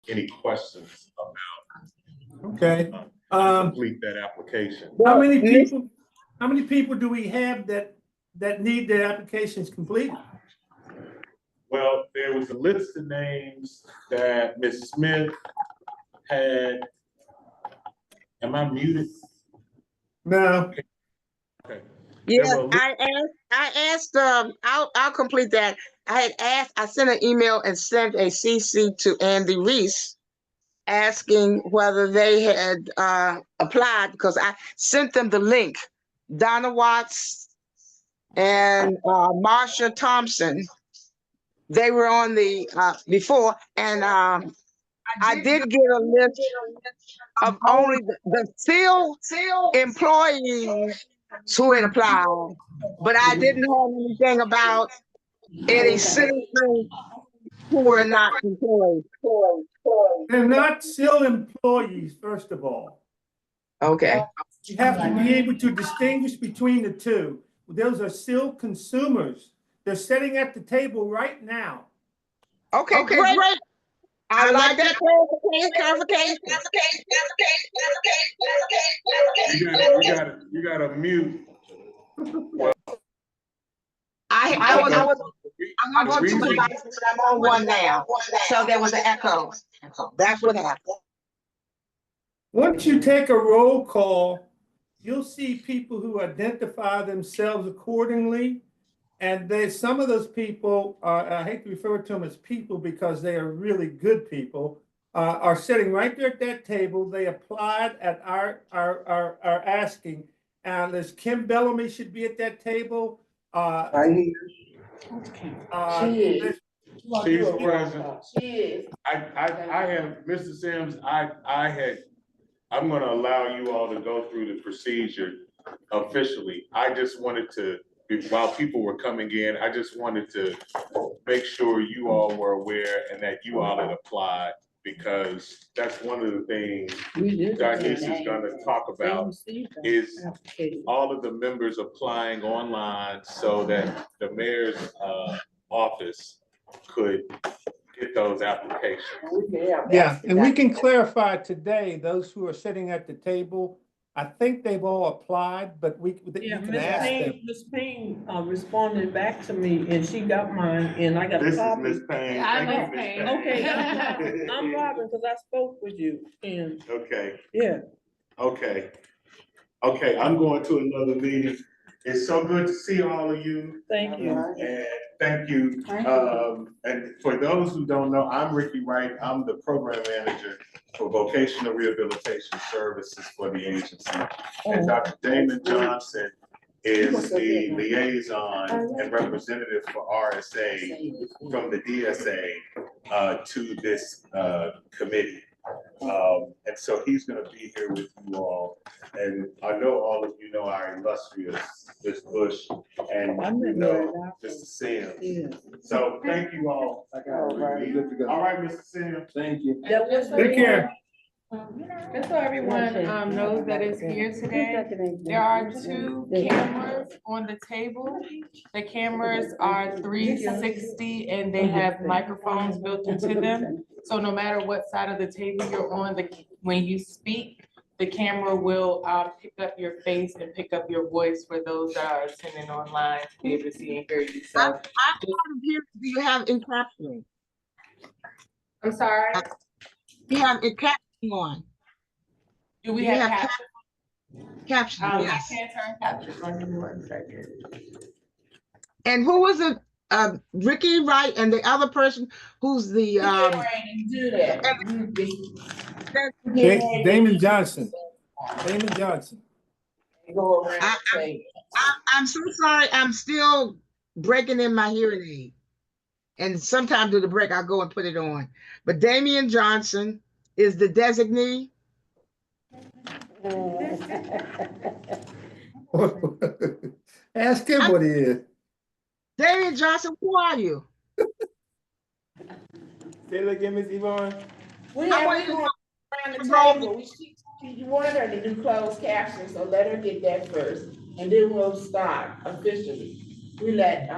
any questions Okay. about complete that application. How many people do we have that need their applications completed? Well, there was a list of names that Ms. Smith had. Am I muted? No. Okay. Yes, I asked, I'll complete that. I had asked, I sent an email and sent a CC to Andy Reese asking whether they had applied, because I sent them the link. Donna Watts and Marsha Thompson, they were on the before, and I did get a list of only the SILC employees who had applied, but I didn't have anything about any citizens who were not employed. They're not still employees, first of all. Okay. You have to be able to distinguish between the two. Those are still consumers. They're sitting at the table right now. Okay, great. I like that clarification. You gotta mute. I was on two devices, but I'm on one now. So there was an echo. That's what happened. Once you take a roll call, you'll see people who identify themselves accordingly. And some of those people, I hate to refer to them as people because they are really good people, are sitting right there at that table. They applied at our asking. And there's Kim Bellamy should be at that table. She is. She's present. She is. I have, Mr. Sims, I'm gonna allow you all to go through the procedure officially. I just wanted to, while people were coming in, I just wanted to make sure you all were aware and that you all had applied, because that's one of the things Darnice is gonna talk about, is all of the members applying online so that the mayor's office could get those applications. Yeah, and we can clarify today, those who are sitting at the table, I think they've all applied, but you can ask them. Ms. Payne responded back to me and she got mine and I got a copy. This is Ms. Payne. I'm Thank you, Ms. Ms. Payne. Okay, I'm Robin because I spoke with you and Okay, yeah. okay. Okay, I'm going to another meeting. It's so good to see all of you. Thank you. And thank you. And for those who don't know, I'm Ricky Wright. I'm the program manager for vocational rehabilitation services for the agency. And Dr. Damon Johnson is the liaison and representative for RSA from the DSA to this committee. And so he's gonna be here with you all. And I know all of you know our illustrious Ms. Bush and you know Mr. Sims. So thank you all. All right, Mr. Sims. Thank you. Take care. Just so everyone knows that is here today, there are 2 cameras on the table. The cameras are 360 and they have microphones built into them. So no matter what side of the table you're on, when you speak, the camera will pick up your face and pick up your voice for those that are attending online to be able to see and hear you. So I'm here. Do you have encaptioning? I'm sorry. You have encaptioning on. Do we have caption? Yes. I can't turn captions on. Give me 1 second. And who was it? Ricky Wright and the other person who's the Do that. Damon Johnson. Damon Johnson. Go around and say. I'm so sorry. I'm still breaking in my hearing aid. And sometimes during the break, I'll go and put it on. But Damian Johnson is the designee. Ask him what he is. Damian Johnson, who are you? Say it again, Ms. Yvonne. We have around the table. You wanted her to do closed captions, so let her get that first, and then we'll start officially. We let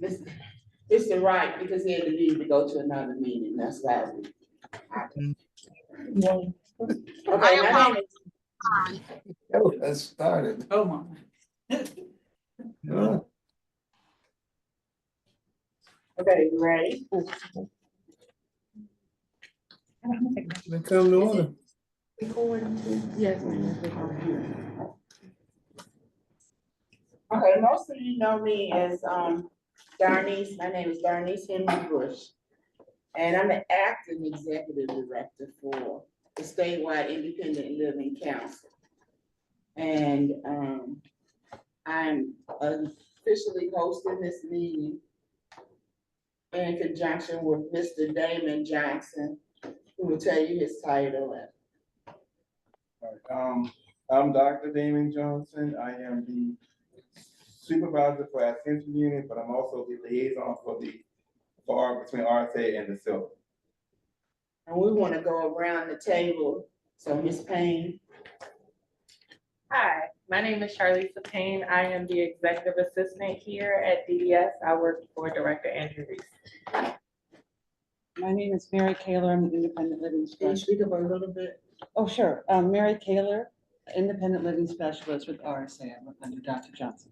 Mr. Wright, because he had to leave to go to another meeting. That's why Okay, I my name is, Oh, that started. oh my. Huh? Okay, you ready? They come to order. Yes, ma'am. Okay, most of you know me as, Darnice, my name is Darnice Henry Bush. And I'm the acting executive director for the statewide independent living council. And, I'm officially hosting this meeting in conjunction with Mr. Damon Johnson, who will tell you his title. I'm Dr. Damon Johnson. I am the supervisor for our central unit, but I'm also the liaison between RSA and the SILC. And we want to go around the table. So Ms. Payne. Hi, my name is Charliza Payne. I am the executive assistant here at DDS. I work for Director Andrew Reese. My name is Mary Kaler. I'm an independent living Can you specialist. speak up a little bit? Oh, sure. Mary Kaler, independent living specialist with RSA. I work under Dr. Johnson.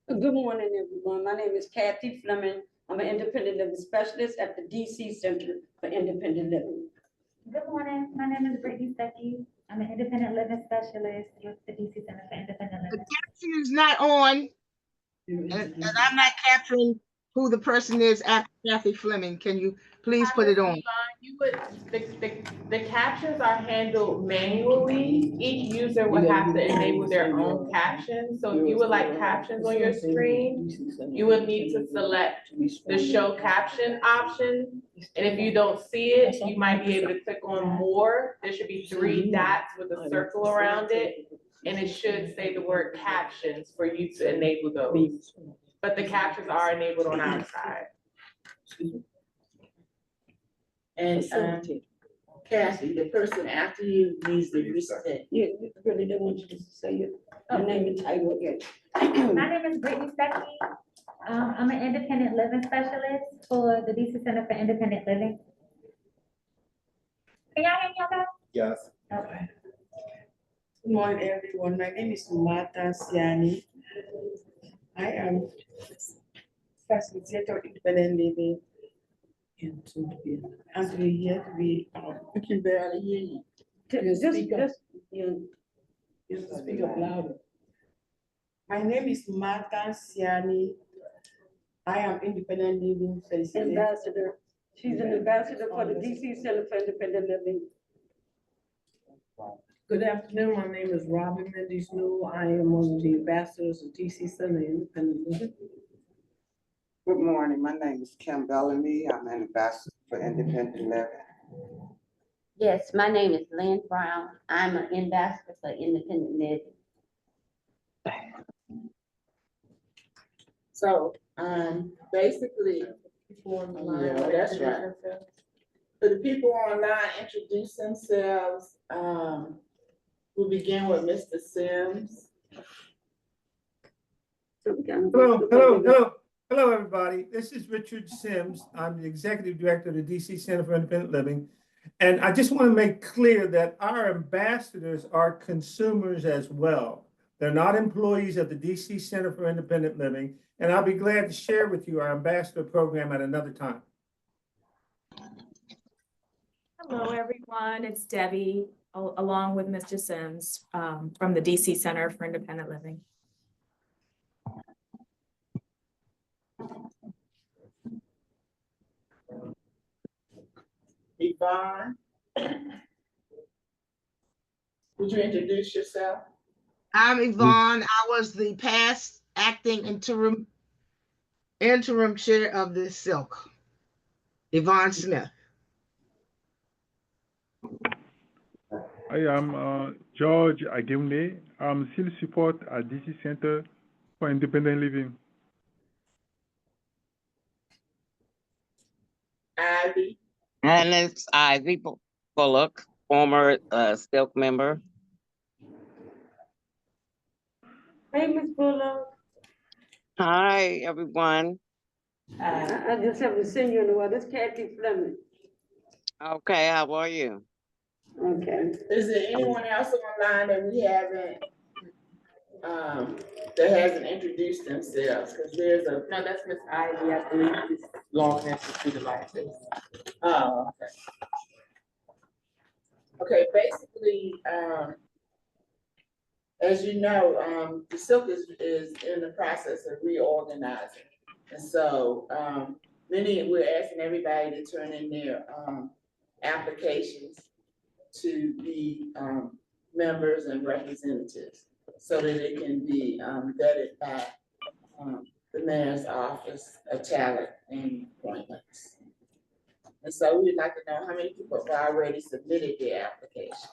Good morning, everyone. My name is Kathy Fleming. I'm an independent living specialist at the DC Center for Independent Living. Good morning. My name is Brittany Stuckey. I'm an independent living specialist with the DC Center for Independent The Living. caption is not on, and I'm not capturing who the person is after Kathy Fleming. Can you please put it on? You would, the captions are handled manually. Each user would have to enable their own captions. So if you would like captions on your screen, you would need to select the show caption option. And if you don't see it, you might be able to click on more. There should be 3 dots with a circle around it. And it should say the word captions for you to enable those. But the captions are enabled on our side. And, Kathy, the person after you needs to reset. Yeah, we really don't want you to say your name and title again. My name is Brittany Stuckey. I'm an independent living specialist for the DC Center for Independent Living. Can y'all hear me okay? Yes. Okay. Good morning, everyone. My name is Martha Siani. I am facilitator of independent living. I'm here to be, We can barely hear you. Just speak up louder. My name is Martha Siani. I am independent living facilitator. Ambassador. She's an ambassador for the DC Center for Independent Living. Good afternoon. My name is Robin Mendes New. I am one of the ambassadors of DC Center Independent Living. Good morning. My name is Kim Bellamy. I'm an ambassador for Independent Living. Yes, my name is Lynn Brown. I'm an ambassador for Independent Living. So, basically, yeah, that's right. For the people online, introduce themselves. We'll begin with Mr. Sims. Hello, everybody. This is Richard Sims. I'm the Executive Director of the DC Center for Independent Living. And I just want to make clear that our ambassadors are consumers as well. They're not employees of the DC Center for Independent Living. And I'll be glad to share with you our ambassador program at another time. Hello, everyone. It's Debbie, along with Mr. Sims from the DC Center for Independent Living. Yvonne, would you introduce yourself? I'm Yvonne. I was the past acting interim chair of the SILC. Yvonne Smith. I am George Agimne. I'm SILC support at DC Center for Independent Living. Ivy. And it's Ivy Bullock, former SILC member. Hey, Ms. Bullock. Hi, everyone. I just haven't seen you in a while. This is Kathy Fleming. Okay, how are you? Okay. Is there anyone else online that we haven't, that hasn't introduced themselves? Because there's a. No, that's Miss Ivy, I believe, is logging into two devices. Oh, okay. Okay, basically, as you know, the SILC is in the process of reorganizing. And so, we're asking everybody to turn in their, applications to be, members and representatives so that it can be, vetted by, the mayor's office of talent and appointments. And so we'd like to know how many people have already submitted their applications.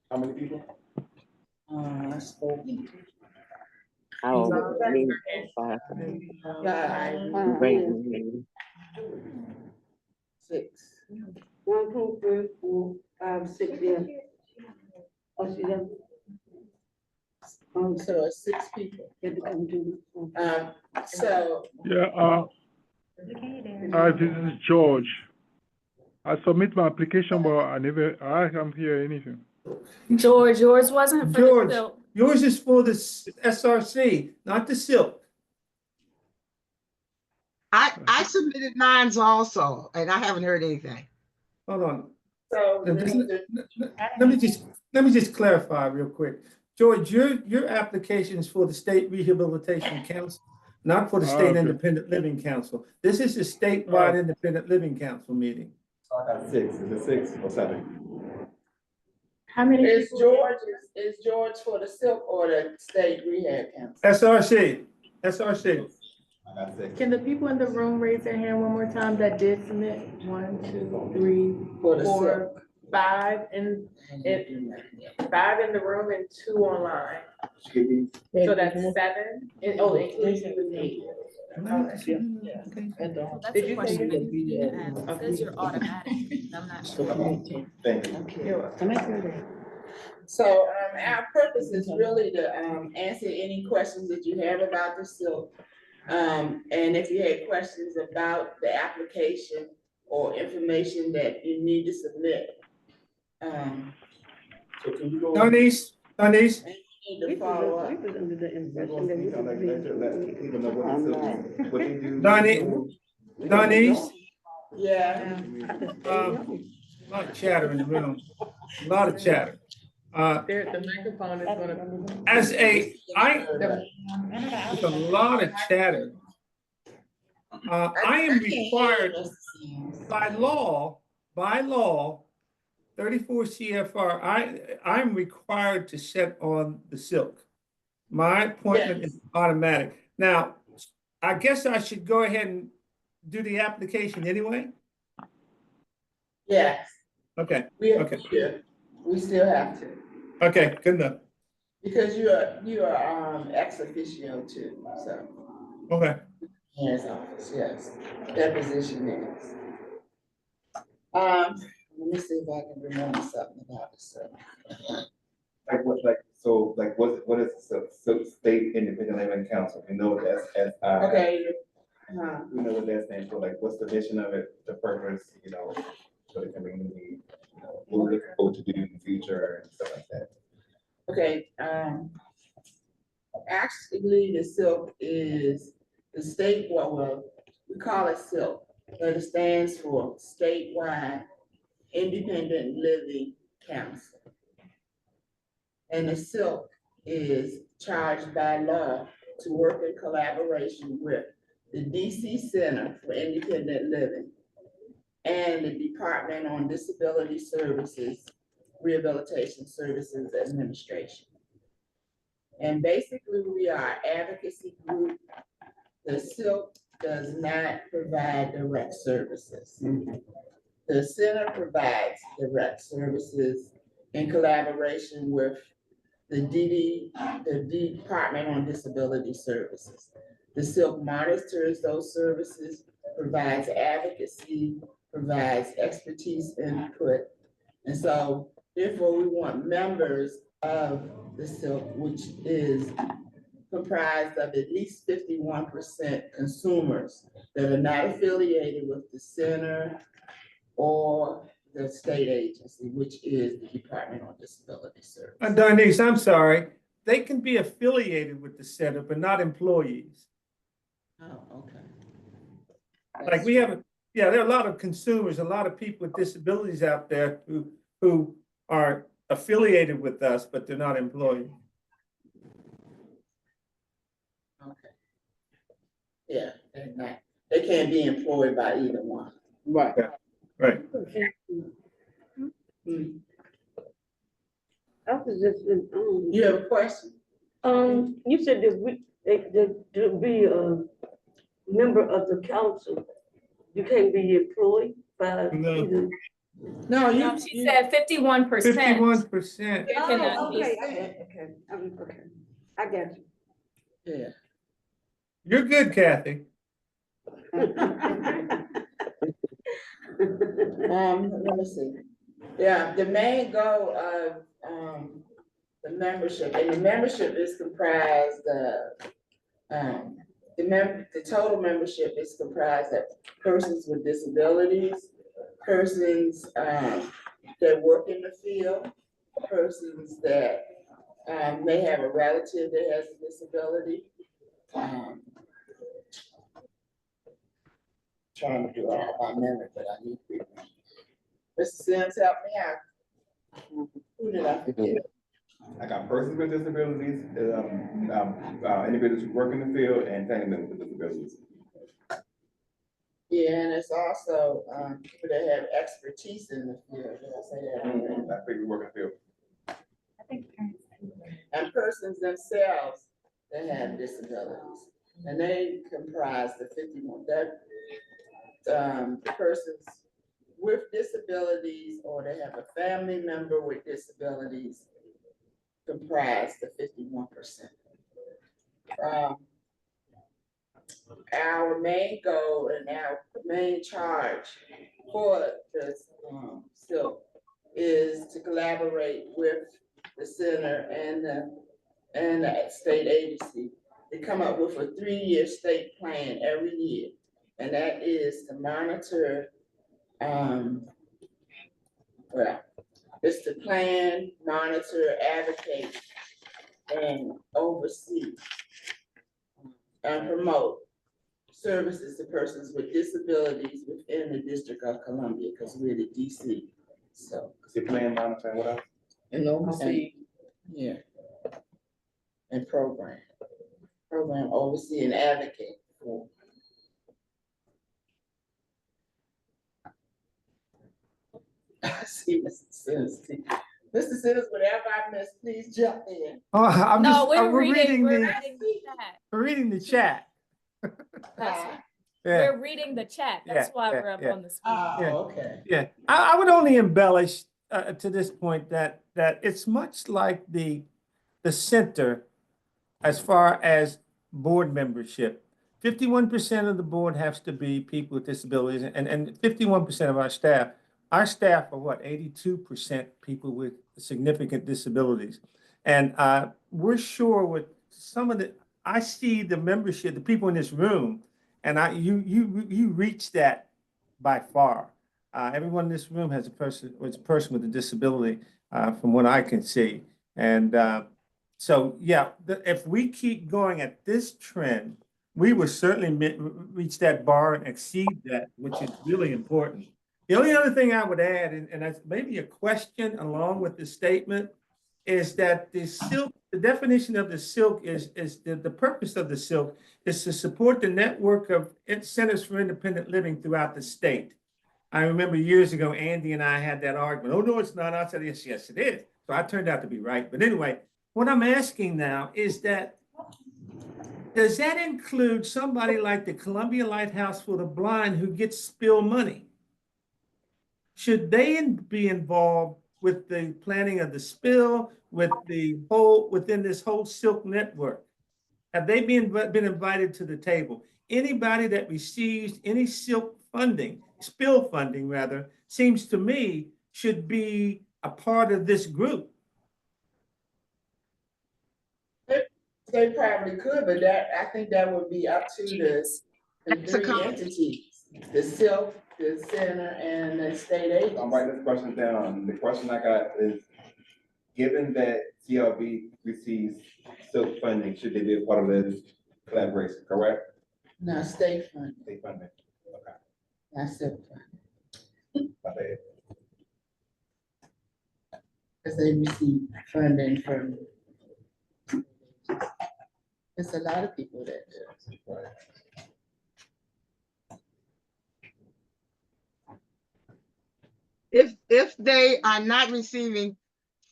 How many people? That's 4 people. Oh, So, me, Five. 6. 1, 2, 3, 4, 5, 6, yeah. Oh, see them? So it's 6 people. So. Yeah, this is George. I submit my application, but I can't hear anything. George, yours wasn't for George, the SILC. yours is for the SRC, not the SILC. I submitted mine also, and I haven't heard anything. Hold on. So let me just clarify real quick. George, your application is for the State Rehabilitation Council, not for the State Okay. Independent Living Council. This is a statewide Independent Living Council meeting. I got 6. Is it 6 or 7? How many Is people? George for the SILC or the State Rehab Council? SRC. I got 6. Can the people in the room raise their hand one more time that did submit? 1, 2, 3, For the 4, 5, and 5 in the room and 2 online. So that's 7. And, oh, including the 8. That's a question that you need to ask. It says you're automatic. I'm not sure. Thank you. So, our purpose is really to, answer any questions that you have about the SILC. And if you had questions about the application or information that you need to submit. So can you go? Donise. Need to follow up. Donise. Yeah. A lot of chatter in the room. A lot of chatter. The microphone is gonna. There's a lot of chatter. I am required by law, 34 CFR, I'm required to set on the SILC. My appointment is automatic. Now, I guess I should go ahead and do the application anyway? Yes. Okay. We still have to. Okay, good enough. Because you are ex officio too, so. Okay. Mayor's office, yes, that position is. Let me see if I can remember something about this. What is the State Independent Living Council? We know that's SI. Okay. We know what that stands for. Like, what's the mission of it, the purpose, for the community, what we're looking forward to do in the future and stuff like that. Okay, actually, the SILC is the state, well, we call it SILC, but it stands for Statewide Independent Living Council. And the SILC is charged by law to work in collaboration with the DC Center for Independent Living and the Department on Disability Services, Rehabilitation Services Administration. And basically, we are an advocacy group. The SILC does not provide direct services. The center provides direct services in collaboration with the Department on Disability Services. The SILC monitors those services, provides advocacy, provides expertise input. And so therefore we want members of the SILC, which is comprised of at least 51% consumers that are not affiliated with the center or the state agency, which is the Department on Disability Services. Darnice, I'm sorry. They can be affiliated with the center, but not employees. Oh, okay. Like we have, yeah, there are a lot of consumers, a lot of people with disabilities out there who are affiliated with us, but they're not employees. Okay. Yeah, they're not. They can't be employed by either one. Right. Right. Hmm. I was just, You have a question? you said that to be a member of the council, you can't be employed by No. either. No, No, she said 51%. 51%. Cannot be. Okay, okay, I got you. Yeah. You're good, Kathy. Let me see. Yeah, the main goal of the membership, and the membership is comprised of the total membership is comprised of persons with disabilities, persons that work in the field, persons that may have a relative that has a disability. Trying to do all my memory, but I need to. Mr. Sims, help me out. Who did I forget? I got persons with disabilities, individuals who work in the field, and family members with disabilities. Yeah, and it's also people that have expertise in the field. Did I say that? I think we work in the field. And persons themselves that have disabilities. And they comprise the 51, the persons with disabilities or they have a family member with disabilities comprise the 51%. Our main goal and our main charge for this SILC is to collaborate with the center and the state agency to come up with a 3-year state plan every year. And that is to monitor, it's to plan, monitor, advocate, and oversee and promote services to persons with disabilities within the District of Columbia, because we're the DC. So. See, plan, monitor, what else? And oversee. Yeah. And program, oversee and advocate for. See, Mr. Sims, Mr. Sims, whatever I missed, please jump in. Oh, I'm No, just, we're we're reading the the chat. we're reading the chat. That's- Yeah. We're reading the chat. That's why we're up on the screen. Okay. Yeah, I would only embellish to this point that it's much like the center as far as board membership. 51% of the board has to be people with disabilities, and 51% of our staff. Our staff are what, 82% people with significant disabilities, and we're sure with some of the. I see the membership, the people in this room, and you reach that by far. Everyone in this room has a person with a disability, from what I can see. And so, yeah, if we keep going at this trend, we will certainly reach that bar and exceed that, which is really important. The only other thing I would add, and that's maybe a question along with the statement, is that the SILC, the definition of the SILC is the purpose of the SILC is to support the network of centers for independent living throughout the state. I remember years ago, Andy and I had that argument. Oh, no, it's not. I said, yes, it is. So I turned out to be right. But anyway, what I'm asking now is that, does that include somebody like the Columbia Lighthouse for the Blind who gets spill money? Should they be involved with the planning of the spill, with the whole, within this whole SILC network? Have they been invited to the table? Anybody that receives any SILC funding, spill funding rather, seems to me should be a part of this group. They probably could, but I think that would be up to the That's a three entities, the SILC, the center, and the state agency. I'm writing this question down. The question I got is, given that CLB receives SILC funding, should they be a part of this collaboration, correct? No, state funding, State funding, okay. not SILC funding, My bad. because they receive funding from. There's a lot of people that do. If they are not receiving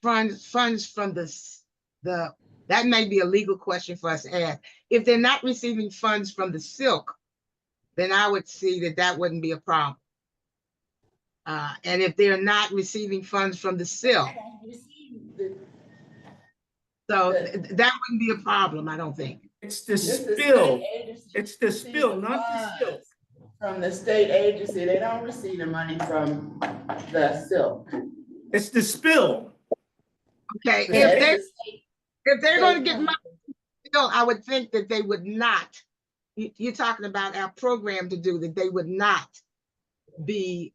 funds from that may be a legal question for us to ask. If they're not receiving funds from the SILC, then I would see that wouldn't be a problem. And if they're not receiving funds from the SILC, so that wouldn't be a problem, I don't think. It's the spill. It's the spill, not the SILC. From the state agency, they don't receive the money from the SILC. It's the spill. Okay, Yeah, if they're going to get money, I would think that they would not. You're talking about our program to do that. They would not be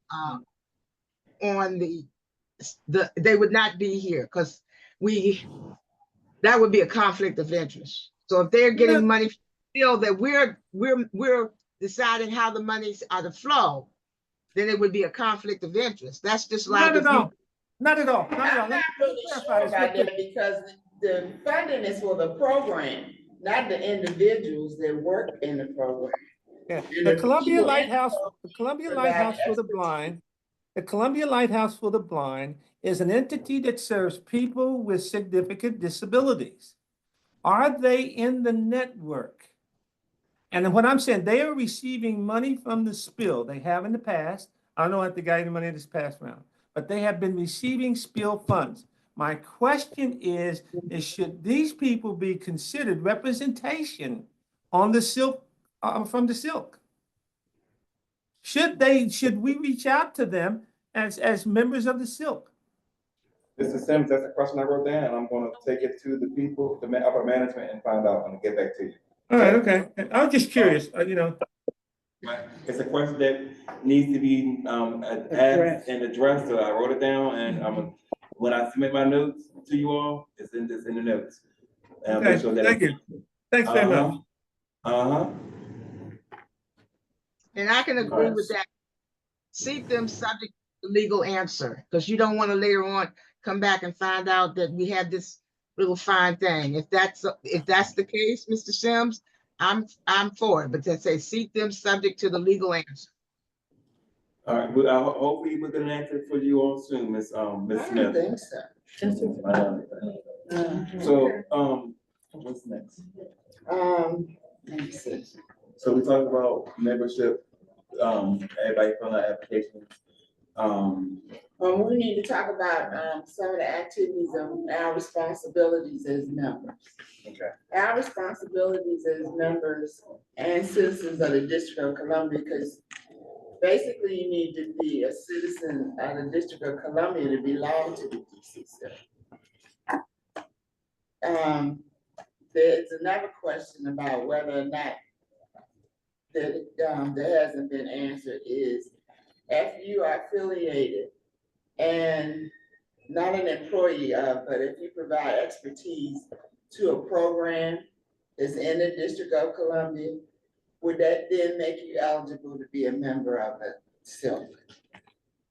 on they would not be here because that would be a conflict of interest. So if they're getting money, feel that we're deciding how the monies are to flow, then it would be a conflict of interest. That's just like Not at all. Not at all. Not at all. I'm not really sure about that because the funding is for the program, not the individuals that work in the program. Yeah. The Columbia Lighthouse for the Blind. The Columbia Lighthouse for the Blind is an entity that serves people with significant disabilities. Are they in the network? And what I'm saying, they are receiving money from the spill. They have in the past. I don't know if they got any money this past round, but they have been receiving spill funds. My question is should these people be considered representation on the SILC, from the SILC? Should we reach out to them as members of the SILC? Mr. Sims, that's a question I wrote down, and I'm gonna take it to the people, the upper management, and find out and get back to you. All right, okay. I was just curious, you know. It's a question that needs to be asked and addressed, so I wrote it down, and when I submit my notes to you all, it's in the notes. And Okay, thank you. Thanks very much. And I can agree with that. Seek them subject to legal answer, because you don't want to later on come back and find out that we had this little fine thing. If that's the case, Mr. Sims, I'm for it, but to say seek them subject to the legal answer. All right, well, hopefully we're gonna answer for you all soon, Miss Smith. I don't think so. So, what's next? Let me see. So we talked about membership, everybody filling out applications. We need to talk about some of the activities of our responsibilities as members. Okay. Our responsibilities as members and citizens of the District of Columbia, because basically you need to be a citizen of the District of Columbia to belong to the DCC. There's another question about whether or not that there hasn't been answered is if you are affiliated and not an employee of, but if you provide expertise to a program that's in the District of Columbia, would that then make you eligible to be a member of the SILC?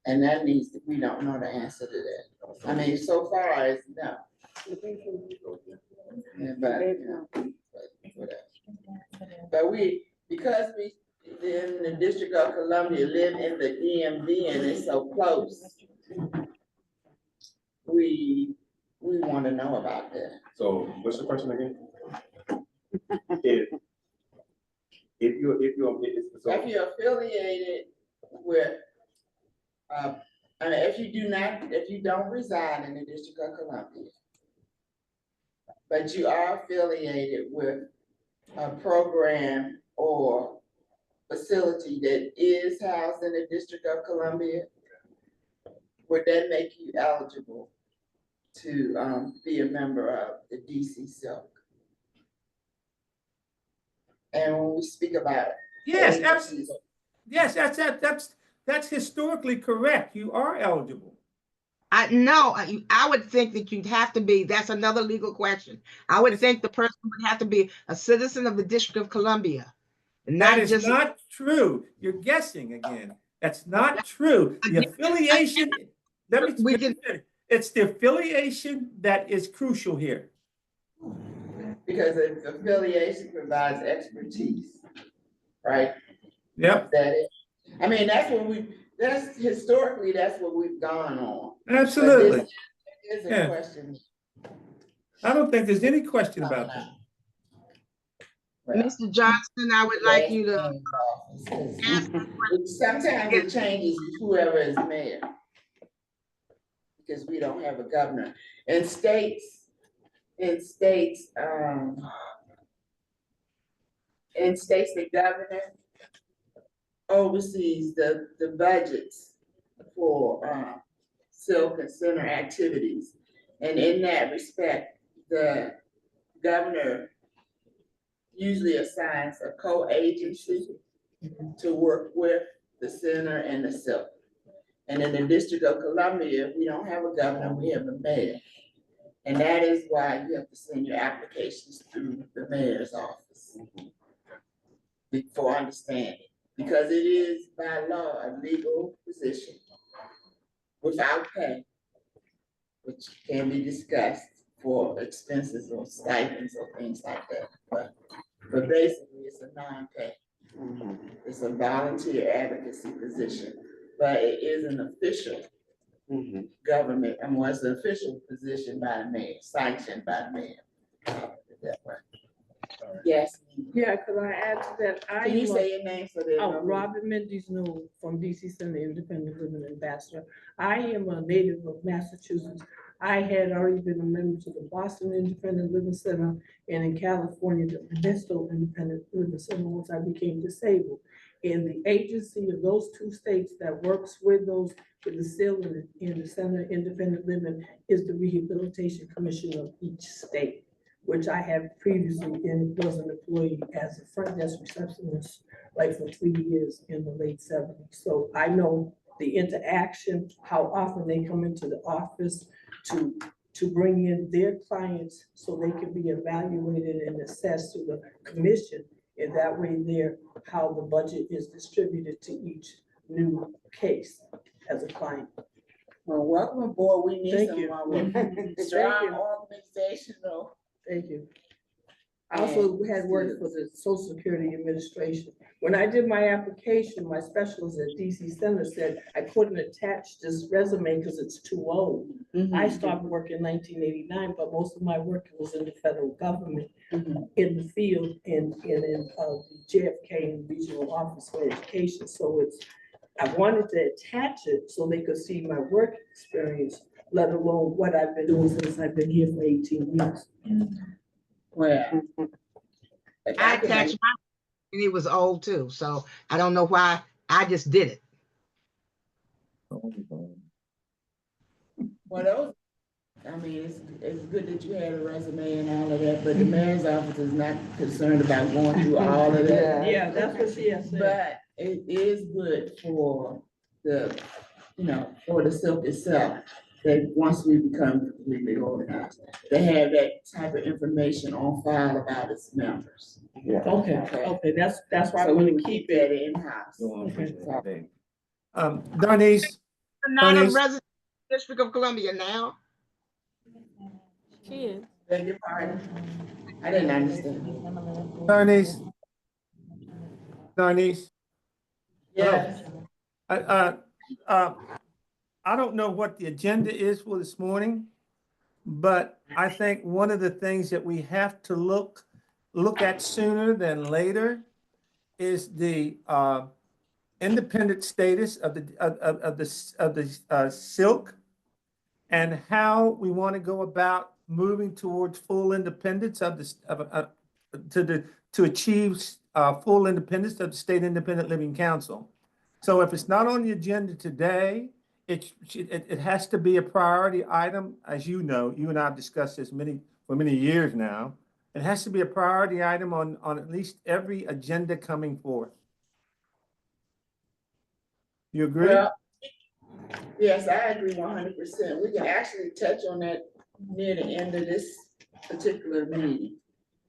And that needs to, we don't know the answer to that. I mean, so far as no. Yeah, but, you know, but whatever. But because we live in the District of Columbia, live in the DMV, and it's so close, we want to know about that. So what's the question again? If you're affiliated with, I mean, if you don't reside in the District of Columbia, but you are affiliated with a program or facility that is housed in the District of Columbia, would that make you eligible to be a member of the DC SILC? And when we speak about. Yes, agencies, yes, that's historically correct. You are eligible. I would think that you'd have to be, that's another legal question. I would think the person would have to be a citizen of the District of Columbia. That Not is just, not true. You're guessing again. That's not true. The affiliation, it's the affiliation that is crucial here. because the affiliation provides expertise, right? Yep. That is, I mean, that's historically, that's what we've gone on. Absolutely. But this is a Yeah. question. I don't think there's any question about that. Mr. Johnson, I would like you to Sometimes it changes whoever is mayor. Because we don't have a governor. In states, the governor oversees the budgets for SILC and center activities. And in that respect, the governor usually assigns a co-agency to work with the center and the SILC. And in the District of Columbia, we don't have a governor, we have a mayor. And that is why you have to send your applications through the mayor's office for understanding. Because it is by law a legal position without pay, which can be discussed for expenses or stipends or things like that. But basically it's a non-pay. It's a volunteer advocacy position, but it is an official government, it's an official position by the mayor, sanctioned by the mayor. Yes. Yeah, could I add to that? Can you say your name for the? Robin Mendes Newell from DC Center Independent Living Ambassador. I am a native of Massachusetts. I had already been a member to the Boston Independent Living Center and in California, the Modesto Independent Living Center once I became disabled. And the agency of those two states that works with those, with the SILC and the Center Independent Living is the Rehabilitation Commission of each state, which I have previously was an employee as a front desk receptionist, like for 3 years in the late 70s. So I know the interaction, how often they come into the office to bring in their clients so they can be evaluated and assessed to the commission. And that way how the budget is distributed to each new case as a client. Well, welcome aboard. We need Thank someone you. with strong organizational. Thank you. I also had worked for the Social Security Administration. When I did my application, my specialist at DC Center said I couldn't attach this resume because it's too old. I started work in 1989, but most of my work was in the federal government, in the field, and in the JFK and Regional Office for Education. So I wanted to attach it so they could see my work experience, let alone what I've been doing since I've been here for 18 years. Well, I attached my, and it was old too. So I don't know why, I just did it. Well, I mean, it's good that you had a resume and all of that, but the mayor's office is not concerned about going through all of that. Yeah, that's what she has said. But it is good for the, for the SILC itself, that once we become completely organized, they have that type of information on file about its members. Yeah. Okay, that's why So I want we to would keep that it in-house. Okay. Darnice. Not a resident of the District of Columbia now. She is. Beg your pardon? I didn't understand. Darnice. Yes. I don't know what the agenda is for this morning, but I think one of the things that we have to look at sooner than later is the independent status of the SILC and how we want to go about moving towards full independence of to achieve full independence of the State Independent Living Council. So if it's not on the agenda today, it has to be a priority item. As you know, you and I have discussed this for many years now. It has to be a priority item on at least every agenda coming forth. You agree? Well, yes, I agree 100%. We can actually touch on that near the end of this particular meeting.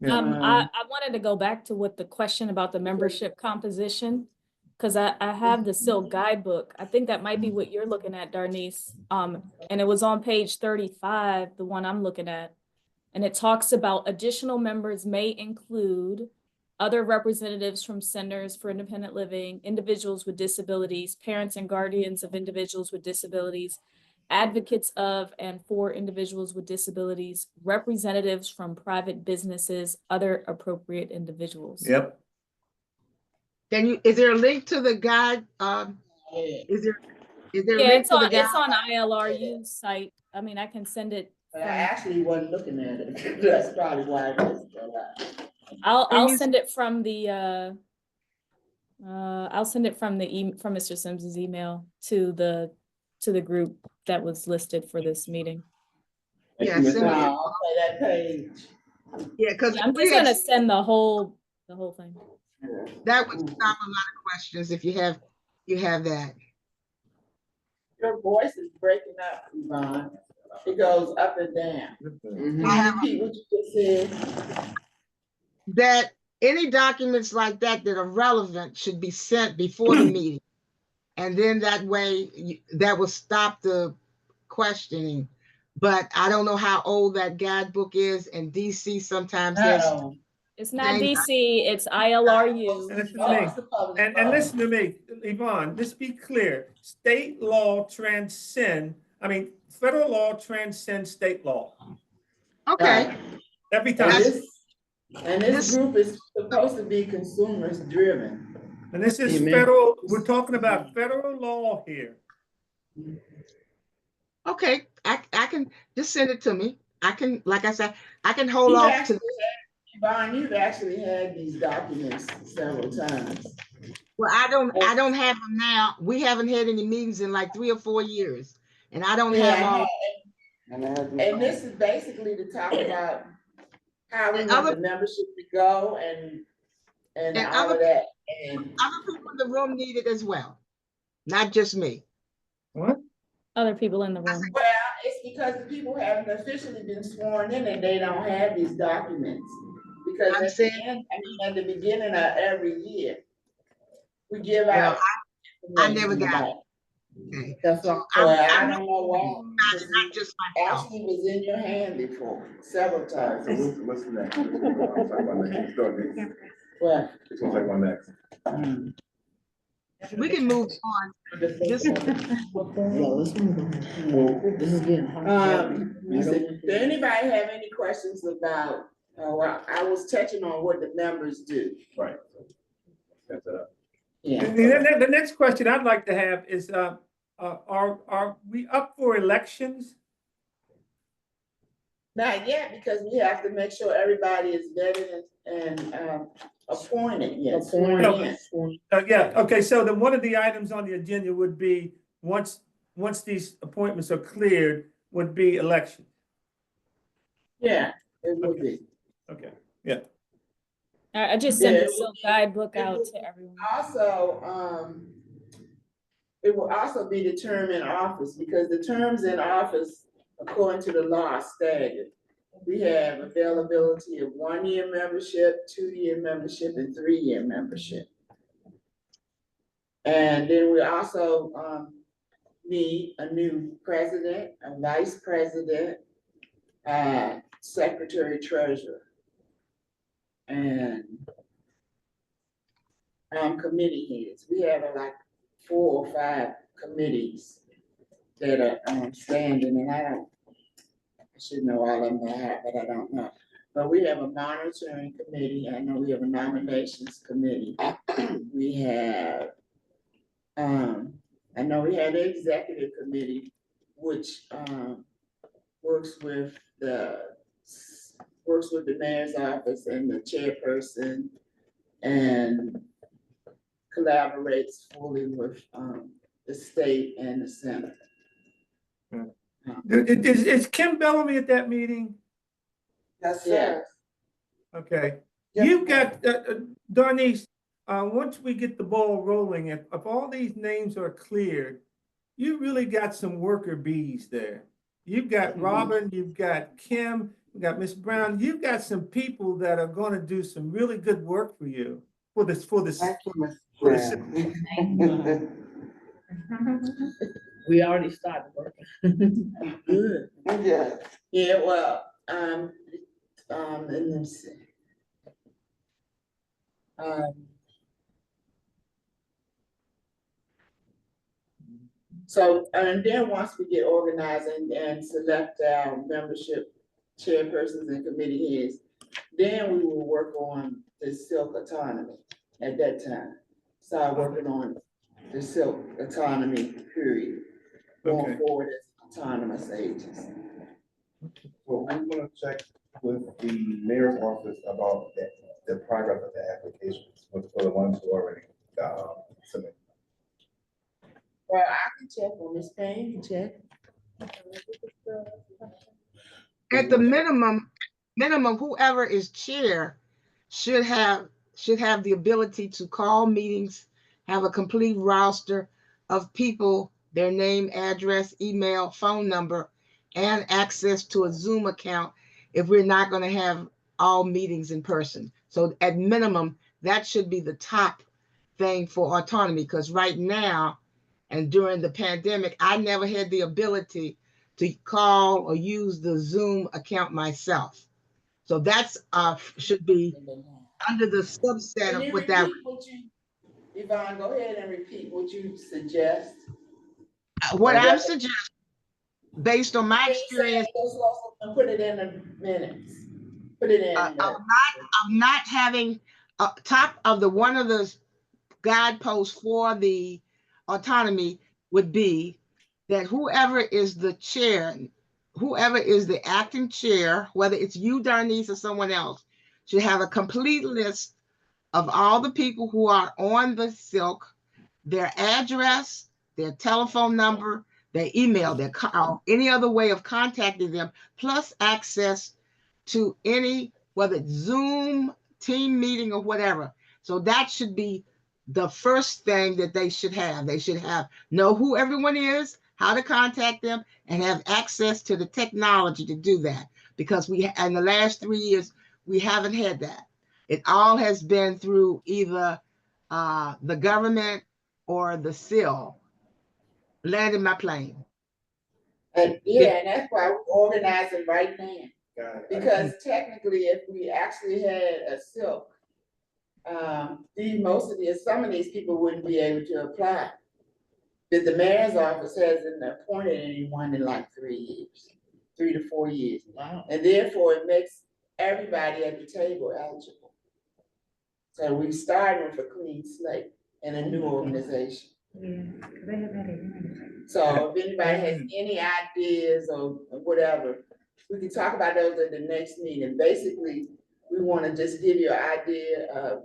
I wanted to go back to what the question about the membership composition, because I have the SILC guidebook. I think that might be what you're looking at, Darnice. And it was on page 35, the one I'm looking at. And it talks about additional members may include other representatives from Centers for Independent Living, individuals with disabilities, parents and guardians of individuals with disabilities, advocates of and for individuals with disabilities, representatives from private businesses, other appropriate individuals. Yep. Is there a link to the guide? Is there a Yeah, link it's to the on, guide? it's on ILRU's site. I mean, I can send it. But I actually wasn't looking at it. That's probably why it wasn't a lot. I'll send it from the I'll send it from from Mr. Sims's email to the group that was listed for this meeting. Yeah, Okay, that page. Yeah, because I'm just gonna send the whole thing. that would stop a lot of questions if you have that. Your voice is breaking up, Yvonne. It goes up and down. Can you repeat what you just said? That any documents like that that are relevant should be sent before the meeting. And then that way that will stop the questioning. But I don't know how old that guidebook is, and DC sometimes has. It's not DC, it's ILRU. And listen to me, Yvonne, let's be clear. State law federal law transcends state law. Okay. Every time. And this group is supposed to be consumers driven. And this is federal, we're talking about federal law here. Okay, I can just send it to me. I can, like I said, I can hold off to. Yvonne, you've actually had these documents several times. Well, I don't have them now. We haven't had any meetings in like 3 or 4 years, and I don't have all. And this is basically to talk about how we want the membership to go and all of that. And other people in the room need it as well, not just me. What? Other people in the room. Well, it's because the people haven't officially been sworn in and they don't have these documents. Because at the beginning of every year, we give out. I never got it. Okay. That's all. I don't know why. Not just actually was in your hand before several times. So what's next? I'll talk about next. What? It's gonna take one next. We can move on. Let's move on. Does anybody have any questions about? I was touching on what the members do. Right. That's it. Yeah. The next question I'd like to have is, are we up for elections? Not yet, because we have to make sure everybody is vetted and appointed. Yes. Yeah. Okay. So then one of the items on the agenda would be once these appointments are cleared, would be election. Yeah, it would be. Okay. Yeah. I just sent the SILC guidebook out to everyone. Also, it will also be the term in office, because the terms in office, according to the law, are staggered. We have availability of 1-year membership, 2-year membership, and 3-year membership. And then we also need a new president, a vice president, secretary treasurer, and committee heads. We have like 4 or 5 committees that are standing, and I should know all of them by heart, but I don't know. But we have a monitoring committee. I know we have a nominations committee. We have, I know we have the executive committee, which works with the mayor's office and the chairperson, and collaborates fully with the state and the Senate. Is Kim Bellamy at that meeting? Yes, sir. Okay. You've got, Darnice, once we get the ball rolling, if all these names are cleared, you really got some worker bees there. You've got Robin, you've got Kim, you've got Miss Brown. You've got some people that are going to do some really good work for you for this. Thank you, Ms. Brown. We already started working. Good. Yeah, yeah, well, let me see. So, and then once we get organized and select our membership chairpersons and committee heads, then we will work on the SILC autonomy at that time. Start working on the SILC autonomy period, going forward as autonomous agency. Well, I'm gonna check with the mayor's office about the progress of the applications for the ones who already submitted. Well, I can check on Ms. Payne, can check. At the minimum, whoever is chair should have the ability to call meetings, have a complete roster of people, their name, address, email, phone number, and access to a Zoom account if we're not going to have all meetings in person. So at minimum, that should be the top thing for autonomy, because right now, and during the pandemic, I never had the ability to call or use the Zoom account myself. So that's should be under the subset of what that. Yvonne, go ahead and repeat what you suggest. What I'm suggesting, based on my experience, put it in the minutes. Put it in. Of not having top of the one of the guideposts for the autonomy would be that whoever is the chair, whoever is the acting chair, whether it's you, Darnice, or someone else, should have a complete list of all the people who are on the SILC, their address, their telephone number, their email, their any other way of contacting them, plus access to any, whether it's Zoom, team meeting, or whatever. So that should be the first thing that they should have. They should know who everyone is, how to contact them, and have access to the technology to do that. Because in the last 3 years, we haven't had that. It all has been through either the government or the SIL. Landing my plane. And that's why we're organizing right now. Because technically, if we actually had a SILC, some of these people wouldn't be able to apply. But the mayor's office hasn't appointed anyone in like 3 years, 3 to 4 years. Wow. And therefore it makes everybody at the table eligible. So we started with a clean slate and a new organization. Yeah. So if anybody has any ideas or whatever, we can talk about those at the next meeting. Basically, we want to just give you an idea of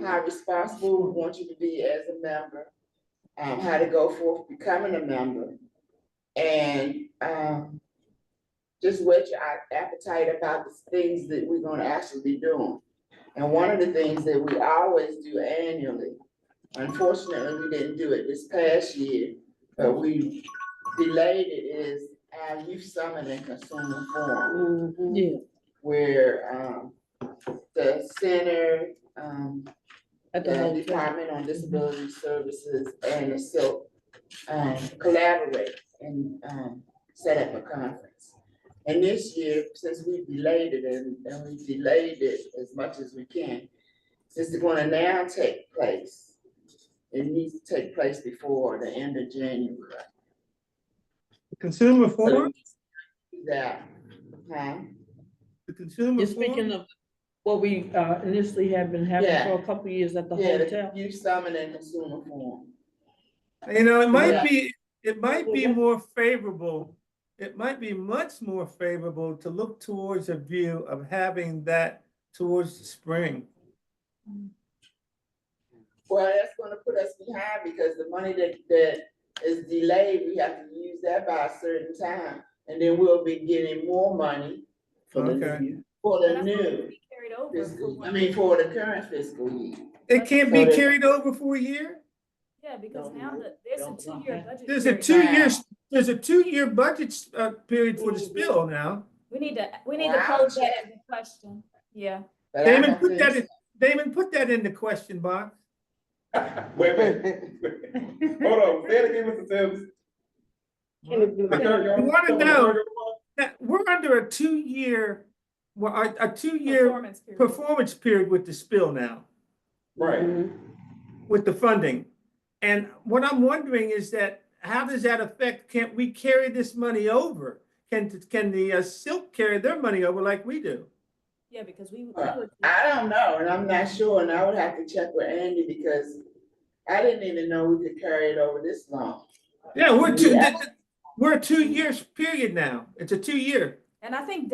how responsible we want you to be as a member, how to go forth becoming a member, and just whet your appetite about the things that we're going to actually be doing. And one of the things that we always do annually, unfortunately, we didn't do it this past year, but we delayed it, is our Youth Summit and Consumer Forum. Yeah. Where the center, the Department on Disability Services and the SILC collaborate and set up a conference. And this year, since we delayed it and we delayed it as much as we can, since it's going to now take place, it needs to take place before the end of January. The Consumer Forum? Yeah. The Consumer Forum? Speaking of what we initially have been having for a couple of years at the hotel. The Youth Summit and Consumer Forum. You know, it might be more favorable. It might be much more favorable to look towards a view of having that towards the spring. Well, that's going to put us behind because the money that is delayed, we have to use that by a certain time, and then we'll be getting more money for the new. carried over for I mean, for the current fiscal year. It can't So be that- carried over for a year? Yeah, because now there's a 2-year budget. There's a period. there's a 2-year budget period for the spill now. We need to I'll pose that check. as a question. Yeah. But I Damon, don't put think that so. in, Damon, put that in the question box. Wait a minute. Hold on, say it again, Mr. Sims. We want to know that we're under a 2-year, well, a 2-year performance period with the spill now, Right. with the funding. And what I'm wondering is that, how does that affect, can't we carry this money over? Can the SILC carry their money over like we do? Yeah, because we I don't know, and I'm not sure, and I would have to check with Andy because I didn't even know we could carry it over this long. Yeah, we're a 2 years period now. It's a 2-year. And I think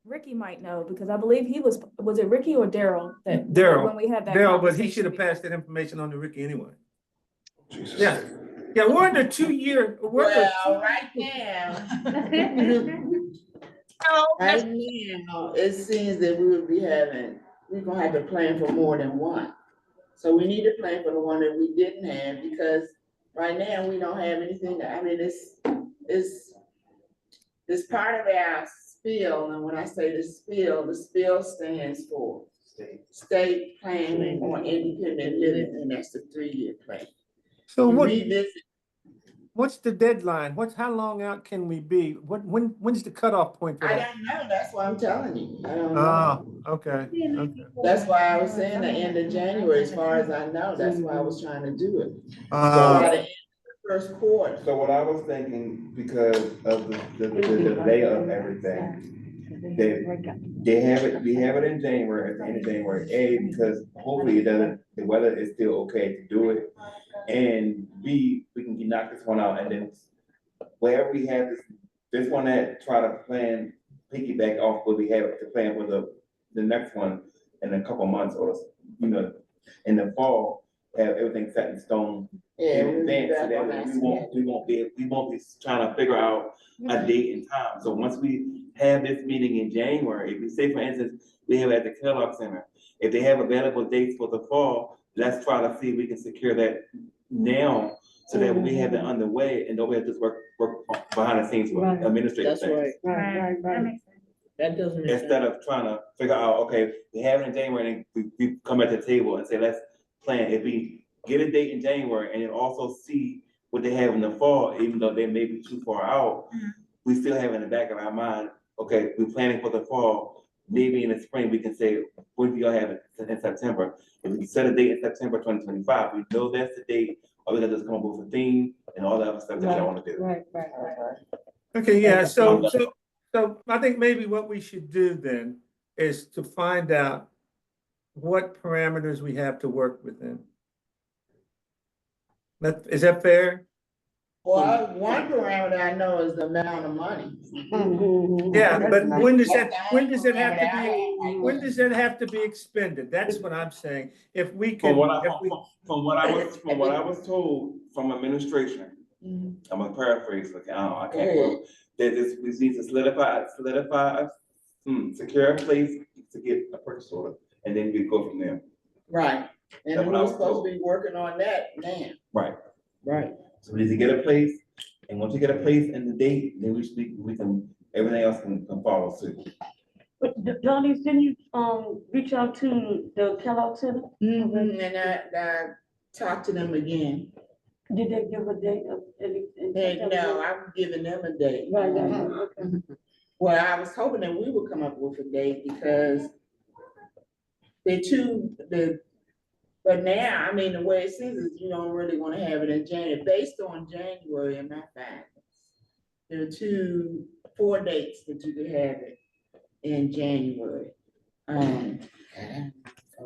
Ricky might know, because I believe he was it Ricky or Daryl that Daryl, when we had that but he conversation should have before. passed that information on to Ricky anyway. Yeah, yeah, we're under 2 year. Well, right now. Right now, it seems that we're gonna have to plan for more than one. So we need to plan for the one that we didn't have, because right now we don't have anything. I mean, it's part of our spill, and when I say the spill stands for state planning on independent living, and that's the 3-year plan. So Revisit. What's the deadline? How long out can we be? When's the cutoff point for I that? don't know, that's what I'm telling you. I don't know. Oh, okay. That's why I was saying the end of January, as far as I know, that's why I was trying to do it. So Uh, by the end of the first quarter. So what I was thinking, because of the delay of everything, we have it in January, at the end of January, because hopefully the weather is still okay to do it. And B, we can knock this one out, and then wherever we have this one that try to plan, piggyback off what we have to plan for the next one in a couple months, or, in the fall, have everything set in stone. Yeah, In advance, so that we won't be trying to figure out a date and time. So once we have this meeting in January, if we say, for instance, we have at the Kellogg Center, if they have available dates for the fall, let's try to see if we can secure that now, so that we have it underway and don't have to just work behind the scenes with administrative things. Right. That doesn't make sense. Instead of trying to figure out, okay, we have it in January, and we come at the table and say, let's plan. If we get a date in January and then also see what they have in the fall, even though they may be too far out, we still have in the back of our mind, okay, we're planning for the fall. Maybe in the spring, we can say, when do y'all have it in September? If we set a date in September 2025, we know that's the date, or we can just come up with a theme and all that other stuff that y'all wanna do. Right. okay, yeah, so I think maybe what we should do then is to find out what parameters we have to work within. Is that fair? Well, one parameter I know is the amount of money. Yeah, but when does that have to be expended? That's what I'm saying. If we can. From what I was told from administration, I'm gonna paraphrase, okay, I can't quote, that we need to solidify, secure a place to get a purchase order, and then we go from there. Right, and we're supposed to be working on that now. Right. So we need to get a place, and once you get a place and the date, then we can, everything else can follow suit. But Donnie, didn't you, reach out to the Kellogg Center? And I talked to them again. Did they give a date of any? No, I'm giving them a date. Right, okay. Well, I was hoping that we would come up with a date, because but now, I mean, the way it seems is you don't really want to have it in January. Based on January and my findings, there are 4 dates that you could have it in January. I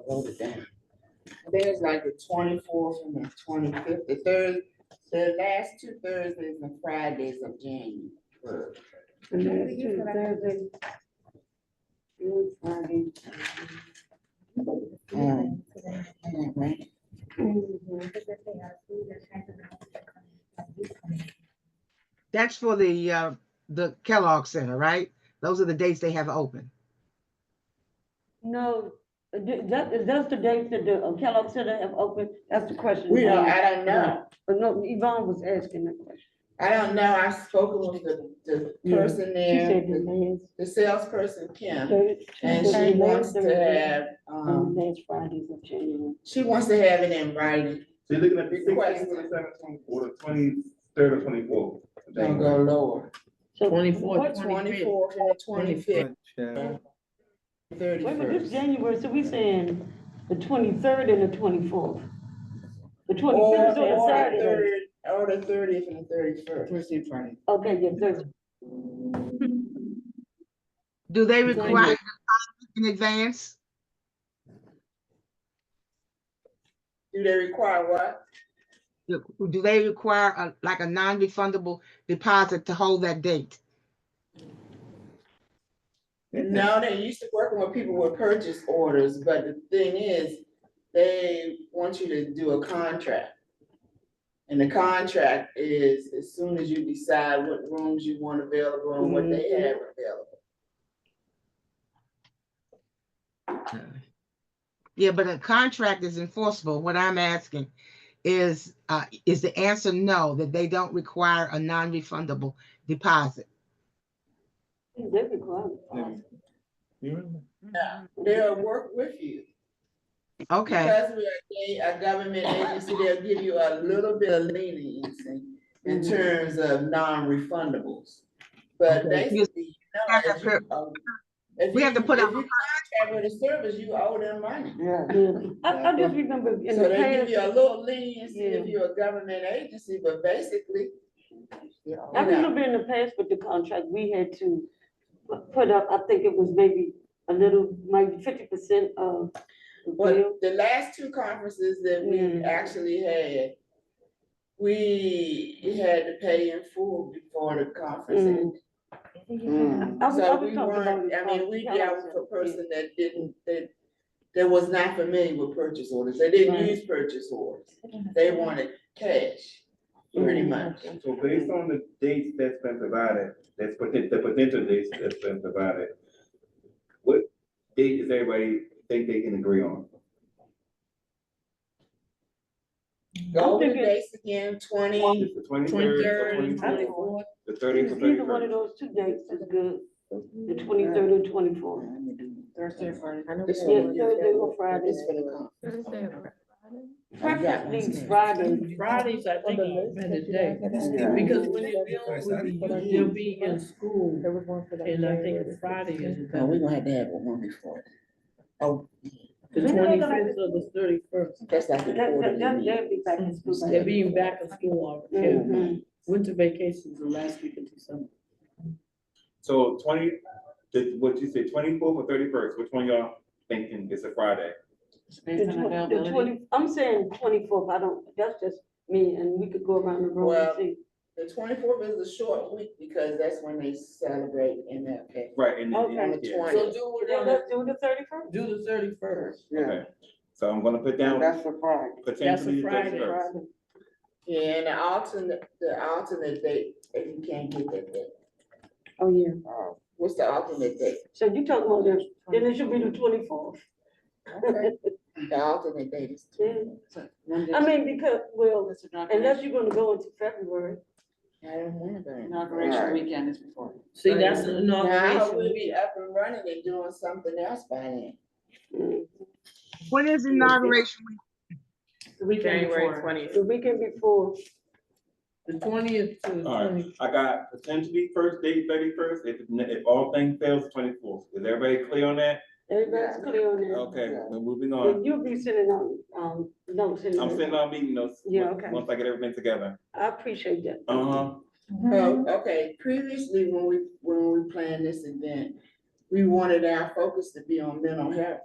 wrote it down. There's like the 24th and the 25th, the last 2 Thursdays and Fridays of January. That's for the Kellogg Center, right? Those are the dates they have open. No, that's the date that the Kellogg Center have opened, that's the question. I don't know. But no, Yvonne was asking that question. I don't know, I've spoken with the person She there, said the last. the salesperson, Kim, Thursday- and Tuesday, she wants to Thursday, have, and last Fridays of January. she wants to have it in writing. So you're looking at the Request. 16th, 17th, or the 23rd or 24th? Don't go lower. So 24th and the 25th. Wait a minute, this January, so we saying the 23rd and the 24th. The 25th is on a Saturday. Or the 30th and the 31st. Thursday, Friday. Okay, yeah, Thursday. Do they require in advance? Do they require what? Do they require like a non-refundable deposit to hold that date? No, they used to working with people with purchase orders, but the thing is, they want you to do a contract. And the contract is as soon as you decide what rooms you want available and what they have available. Yeah, but a contract is enforceable. What I'm asking is the answer no, that they don't require a non-refundable deposit? They require. They'll work with you. Okay. Because we are a government agency, they'll give you a little bit of leniency in terms of non-refundables. But basically, We have to put if up. you contract with a service, you owe them money. Yeah. I just remember in So the they past. give you a little leniency if you're a government agency, but basically. I remember in the past with the contract, we had to put up, I think it was maybe a little, maybe 50% of. But the last two conferences that we actually had, we had to pay in full before the conference ended. So we weren't, I mean, we dealt with a person that didn't, that was not familiar with purchase orders. They didn't use purchase orders. They wanted cash, pretty much. So based on the dates that's been provided, the potential dates that's been provided, what date does everybody think they can agree on? Go over the dates again, 20. The 23rd, 24th. the 30th, or Either one 31st? of those two dates is good, the 23rd or 24th. Thursday or Friday. Yeah, Thursday or Friday. Preferably Friday. Fridays, I think, are a better day, because when they'll be in school, and I think Friday is. Oh, we're gonna have to have one before. Oh. The 25th or the 31st. That's like the They'll be back in school. They're being back in school already. Winter vacations the last week of December. So what you said, 24th or 31st, which one y'all thinking is a Friday? The 20, I'm saying 24th, that's just me, and we could go around the room and Well, see. the 24th is a short week because that's when they celebrate MLK. Right, and Okay. On the yeah. 20th. Let's do the 31st? Do the 31st. Okay, so I'm gonna put down That's a Friday. potentially the Friday. 31st. Yeah, and the alternate date, if you can't get that date. Oh, yeah. What's the alternate date? So you talking about this, then it should be the 24th. Okay. The alternate date is. I mean, because, well, unless you're gonna go into February. I don't wanna go. Inauguration weekend is before. See, that's the Now, I hope inauguration we'll week. be up and running and doing something else by then. When is inauguration week? The weekend January before. 20th. The weekend before. The 20th to the All right, 20th. I got potentially first date 31st, if all things fails, 24th. Is everybody clear on that? Everybody's clear on that. Okay, we're moving And on. you'll be sending out, notes. I'm sending out meeting notes. Yeah, okay. Once I get everything together. I appreciate that. Uh-huh. Oh, okay, previously, when we planned this event, we wanted our focus to be on mental health.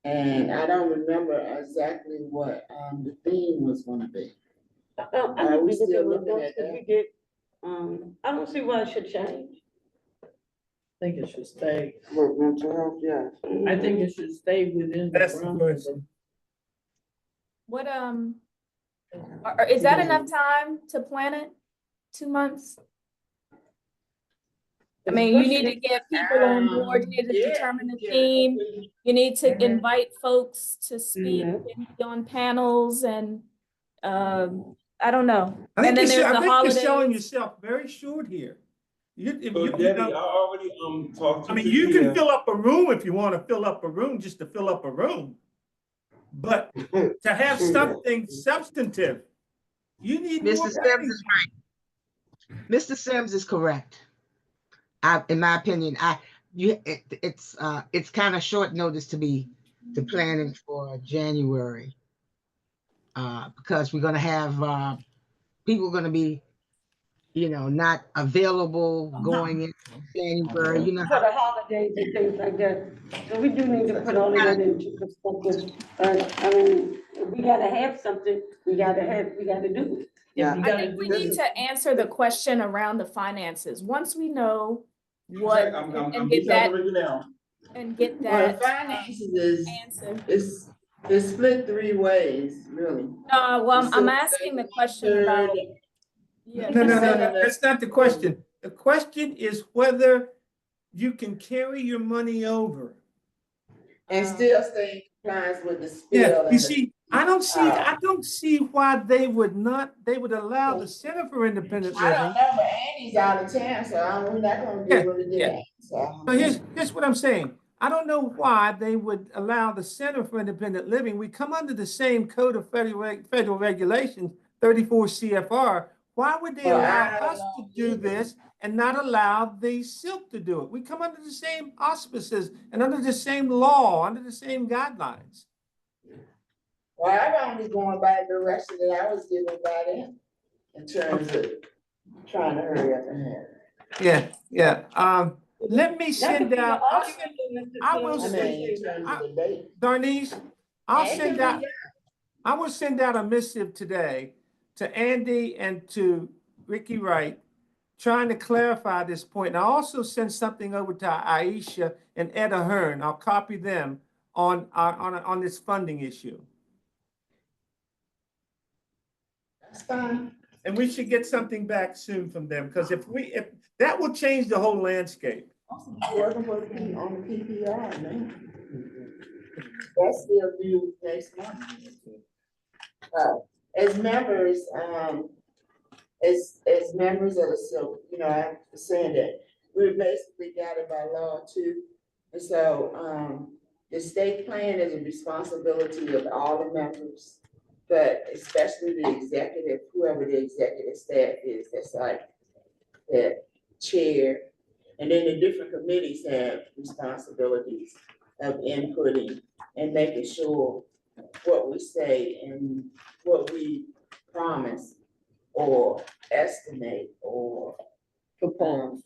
And I don't remember exactly what, the theme was gonna be. I need we to look still at my looking notes, at 'cause that? we did, I don't see why it should change. I think it should stay. With mental health, yes. I think it should stay within the That's the realm. question. What, is that enough time to plan it? 2 months? I mean, you need to get people on board, you need to Yeah, determine the yeah. theme, you need to Mhm. invite folks to speak Mhm. and be on panels and, I don't know. I And think then you're, there's the I think you're selling holidays. yourself very short here. If So you Debbie, I know, already, talked to I mean, you can Sophia. fill up a room if you want to fill up a room, just to fill up a room. But to have something substantive, you need more Mr. Sims writing. is right. Mr. Sims is correct. In my opinion, it's kind of short notice to be planning for January. Because we're gonna have, people gonna be, not available going in January, For the holidays and things like that. So we do need to put all of that into perspective. I mean, if we gotta have something, we gotta do it. Yeah. I think we need to answer the question around the finances. Once we know what, and get that, and get Well, the that finances answer. it's split 3 ways, really. Well, I'm asking the question about, yeah. No. That's not the question. The question is whether you can carry your money over. And still stay in compliance with the Yeah, spill. you see, I don't see why they would allow the Center for Independent I don't Living. know, but Andy's out of town, so we're not gonna be able to do that. So here's what I'm saying. I don't know why they would allow the Center for Independent Living. We come under the same code of federal regulations, 34 CFR. Why would they allow us to do this and not allow the SILC to do it? We come under the same auspices and under the same law, under the same guidelines. Well, I'm only going by the direction that I was given by them in terms of trying to hurry up and have it. Yeah. Let me send out. Darnese, I will send out a missive today to Andy and to Ricky Wright, trying to clarify this point. And I also send something over to Aisha and Etta Hearn. I'll copy them on this funding issue. That's fine. And we should get something back soon from them, because if that will change the whole landscape. Working on the PPR, man. That's still due next month. As members, as members of the SILC, I'm saying that we basically got it by law too. And so, the state plan is a responsibility of all the members, but especially the executive, whoever the executive staff is, that's like the chair. And then the different committees have responsibilities of inputting and making sure what we say and what we promise or estimate or propose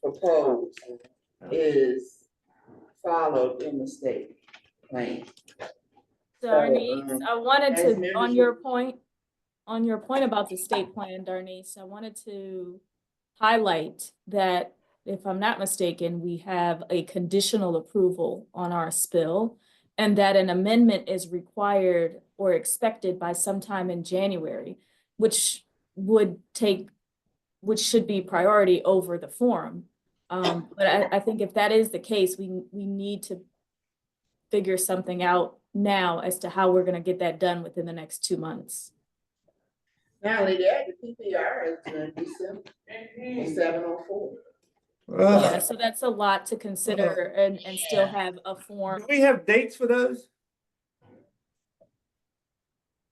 is followed in the state plan. Darnese, I wanted to, on your point about the state plan, Darnese, I wanted to highlight that, if I'm not mistaken, we have a conditional approval on our spill, and that an amendment is required or expected by sometime in January, which should be priority over the forum. But I think if that is the case, we need to figure something out now as to how we're going to get that done within the next 2 months. Not only that, the PPR is due in December, 704. Yeah, so that's a lot to consider and still have a form. Do we have dates for those?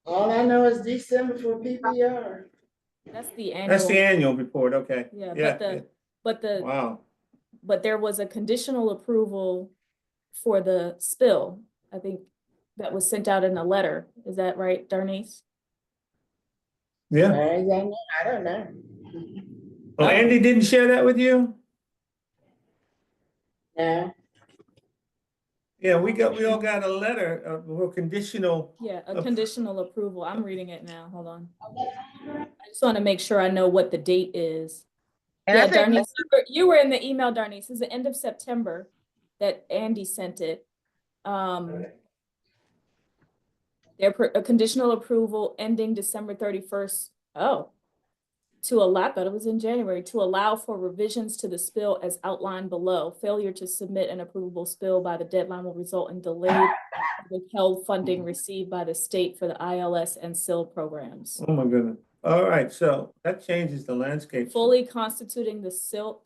All I know is December for PPR. That's the annual. That's the annual report, okay. Yeah, Wow. But there was a conditional approval for the spill. I think that was sent out in a letter. Is that right, Darnese? Yeah. I don't know. Oh, Andy didn't share that with you? No. Yeah, we all got a letter of conditional. Yeah, a conditional approval. I'm reading it now. Hold on. I just want to make sure I know what the date is. And yeah, Darnese, you were in the email, Darnese. It's the end of September that Andy sent it. A conditional approval ending December 31st. Oh, to allow, but it was in January, to allow for revisions to the spill as outlined below. Failure to submit an approvable spill by the deadline will result in delayed withheld funding received by the state for the ILS and SIL programs. Oh, my goodness. All right, so that changes the landscape. Fully constituting the SILC,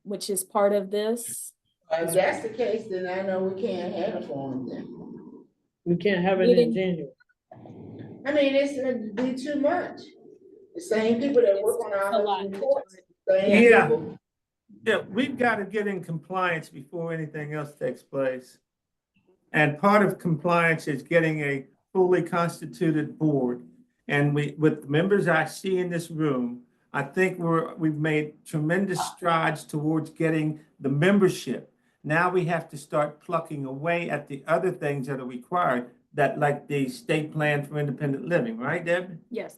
which is part of this. If that's the case, then I know we can't have a forum then. We can't have it in January. I mean, it'd be too much. The same people that work on our reports. Yeah. Yeah, we've got to get in compliance before anything else takes place. And part of compliance is getting a fully constituted board. And with the members I see in this room, I think we've made tremendous strides towards getting the membership. Now we have to start plucking away at the other things that are required, that like the state plan for independent living, right, Deb? Yes,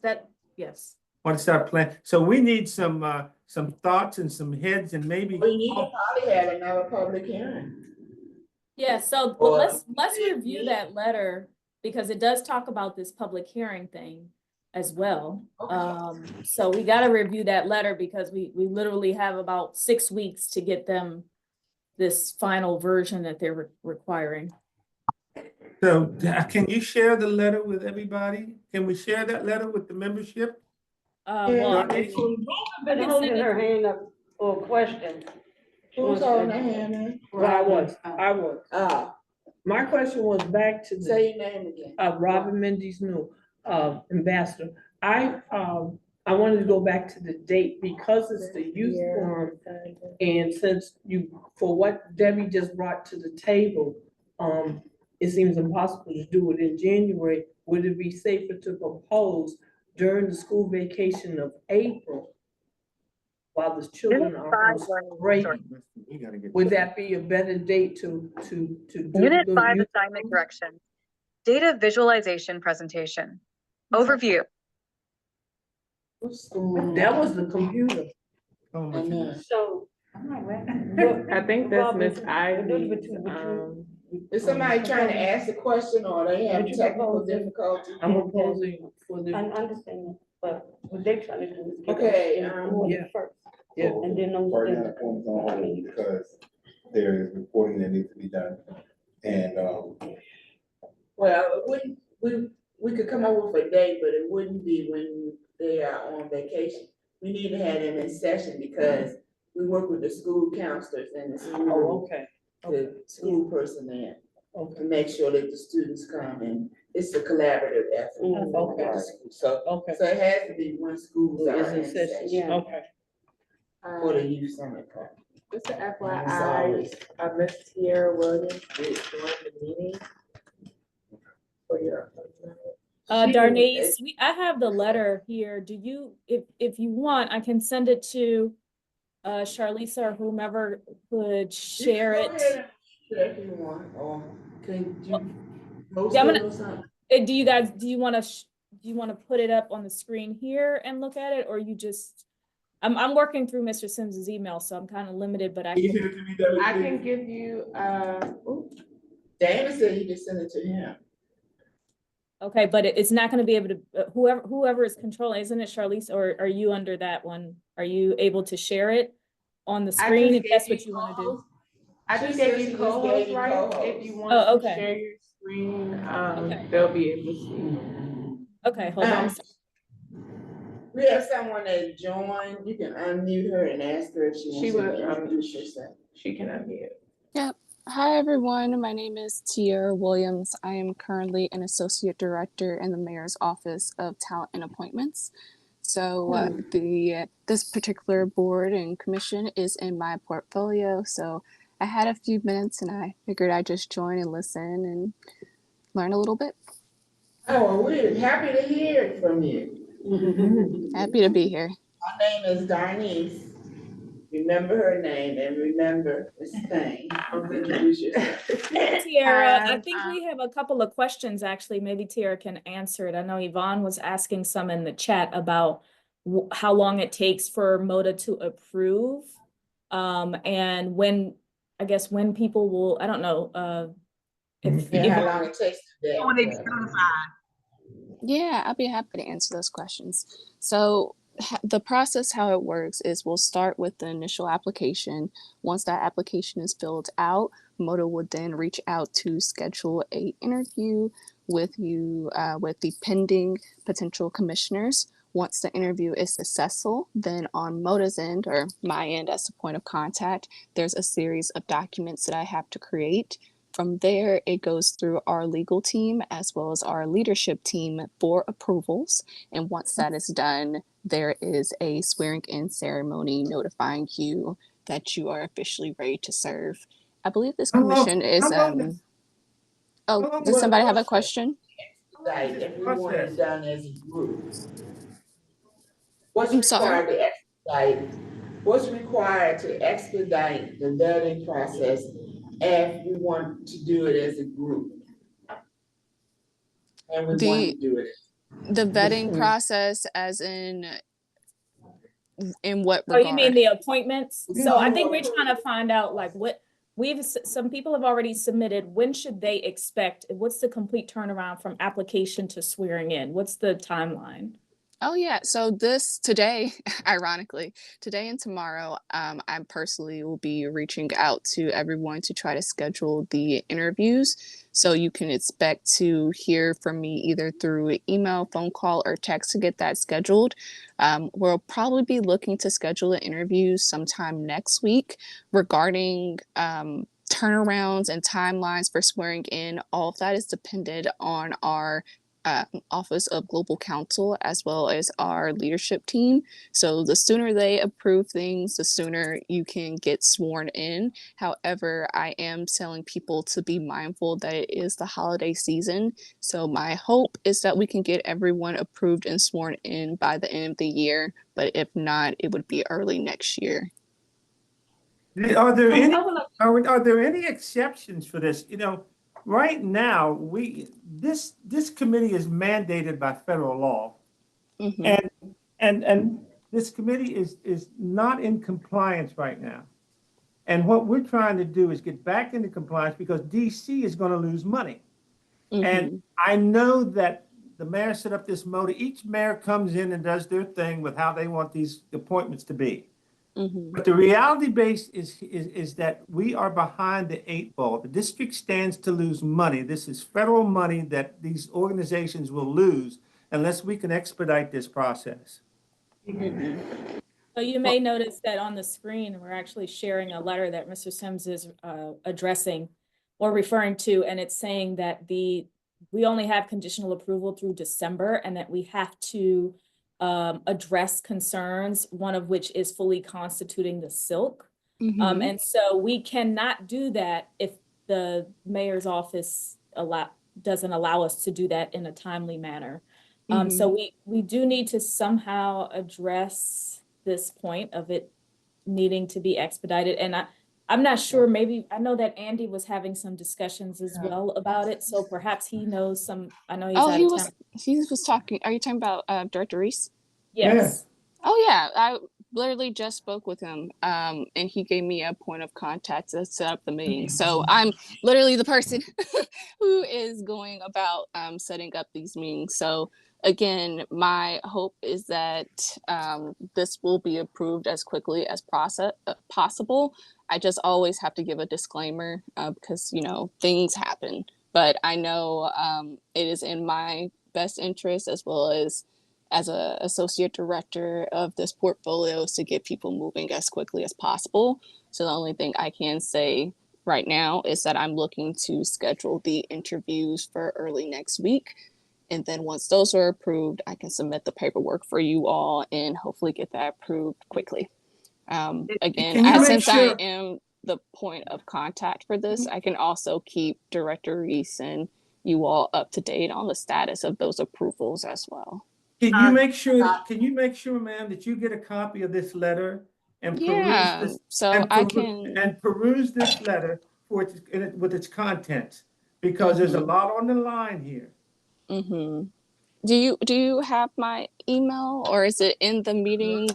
yes. What's our plan? So we need some thoughts and some heads and maybe. We need to probably have another public hearing. Yeah, so let's review that letter, because it does talk about this public hearing thing as well. So we got to review that letter, because we literally have about 6 weeks to get them this final version that they're requiring. So can you share the letter with everybody? Can we share that letter with the membership? Well, Been holding her hand up for a question. Who's holding her hand up? Well, I was. My question was back to the. Say your name again. Robin Mendes New, ambassador. I wanted to go back to the date, because it's the youth forum. And since for what Debbie just brought to the table, it seems impossible to do it in January. Would it be safer to propose during the school vacation of April, while the children are on break? Would that be a better date to do? Unit 5 assignment direction. Data visualization presentation. Overview. That was the computer. So. I think that's Miss Ivy. Is somebody trying to ask a question, or they have technical difficulty? I'm proposing for the. I understand, but what they're trying to do is. Okay, First. Yeah. And then those. Right now, the form's on hold because there is reporting that needs to be done. And, well, we could come up with a date, but it wouldn't be when they are on vacation. We need to have them in session, because we work with the school counselors and the school. The school personnel. To make sure that the students come in. It's a collaborative effort. So it has to be when schools are in session. For the youth summit part. Just an FYI, Miss Tierra Williams did join the meeting. For your. Darnese, I have the letter here. Do you, if you want, I can send it to Charlisa or whomever could share it. If you want, or can you post Yeah, it or something? Do you want to put it up on the screen here and look at it, or you just? I'm working through Mr. Sims's email, so I'm kind of limited, but I can give you. Dana said you can send it to him. Okay, but it's not going to be able to. Whoever is controlling, isn't it, Charlize, or are you under that one? Are you able to share it on the screen if that's what you want to do? I just gave you co-host, right? If you want to share your screen, they'll be able to see. Okay, hold on. We have someone that joined. You can unmute her and ask her if she wants to introduce herself. She can unmute. Yep. Hi, everyone. My name is Tierra Williams. I am currently an associate director in the mayor's office of talent and appointments. So this particular board and commission is in my portfolio. So I had a few minutes and I figured I'd just join and listen and learn a little bit. Oh, we're happy to hear it from you. Happy to be here. My name is Darnese. Remember her name and remember this thing. Introduce yourself. Tiara, I think we have a couple of questions, actually. Maybe Tiara can answer it. I know Yvonne was asking some in the chat about how long it takes for MOTA to approve. And when, I guess, when people will, I don't know. How long it takes to when they be certified. Yeah, I'll be happy to answer those questions. So the process, how it works is we'll start with the initial application. Once that application is filled out, MODA would then reach out to schedule a interview with you, with the pending potential commissioners. Once the interview is successful, then on MODA's end, or my end as the point of contact, there's a series of documents that I have to create. From there, it goes through our legal team as well as our leadership team for approvals. And once that is done, there is a swearing in ceremony notifying you that you are officially ready to serve. I believe this commission is, oh, does somebody have a question? Like, if we want it done as a group. What's I'm sorry? required to expedite, what's required to expedite the vetting process if we want to do it as a group? And we want to do it. The vetting process as in what Oh, regard? you mean the appointments? So I think we're trying to find out like what some people have already submitted. When should they expect? What's the complete turnaround from application to swearing in? What's the timeline? Oh yeah, so today, ironically, today and tomorrow, I personally will be reaching out to everyone to try to schedule the interviews. So you can expect to hear from me either through email, phone call, or text to get that scheduled. We'll probably be looking to schedule the interviews sometime next week regarding turnarounds and timelines for swearing in. All of that is dependent on our Office of Global Counsel as well as our leadership team. So the sooner they approve things, the sooner you can get sworn in. However, I am telling people to be mindful that it is the holiday season. So my hope is that we can get everyone approved and sworn in by the end of the year. But if not, it would be early next year. Are there any exceptions for this? You know, right now, this committee is mandated by federal law, and this committee is not in compliance right now. And what we're trying to do is get back into compliance because DC is going to lose money. And I know that the mayor set up this MODA. Each mayor comes in and does their thing with how they want these appointments to be. But the reality base is that we are behind the 8 ball. The district stands to lose money. This is federal money that these organizations will lose unless we can expedite this process. So you may notice that on the screen, we're actually sharing a letter that Mr. Sims is addressing or referring to, and it's saying that we only have conditional approval through December and that we have to address concerns, one of which is fully constituting the SILC. And so we cannot do that if the mayor's office doesn't allow us to do that in a timely manner. So we do need to somehow address this point of it needing to be expedited. And I'm not sure, maybe, I know that Andy was having some discussions as well about it. So perhaps he knows some, I know he's out of town. He was talking, are you talking about Director Reese? Yes. Oh yeah, I literally just spoke with him and he gave me a point of contact to set up the meeting. So I'm literally the person who is going about setting up these meetings. So again, my hope is that this will be approved as quickly as possible. I just always have to give a disclaimer because, you know, things happen. But I know it is in my best interest as well as an associate director of this portfolio is to get people moving as quickly as possible. So the only thing I can say right now is that I'm looking to schedule the interviews for early next week. And then once those are approved, I can submit the paperwork for you all and hopefully get that approved quickly. Again, since I am the point of contact for this, I can also keep Director Reese and you all up to date on the status of those approvals as well. Can you make sure, ma'am, that you get a copy of this letter and peruse this, and peruse this letter with its contents, because there's a lot on the line here. Do you have my email, or is it in the meeting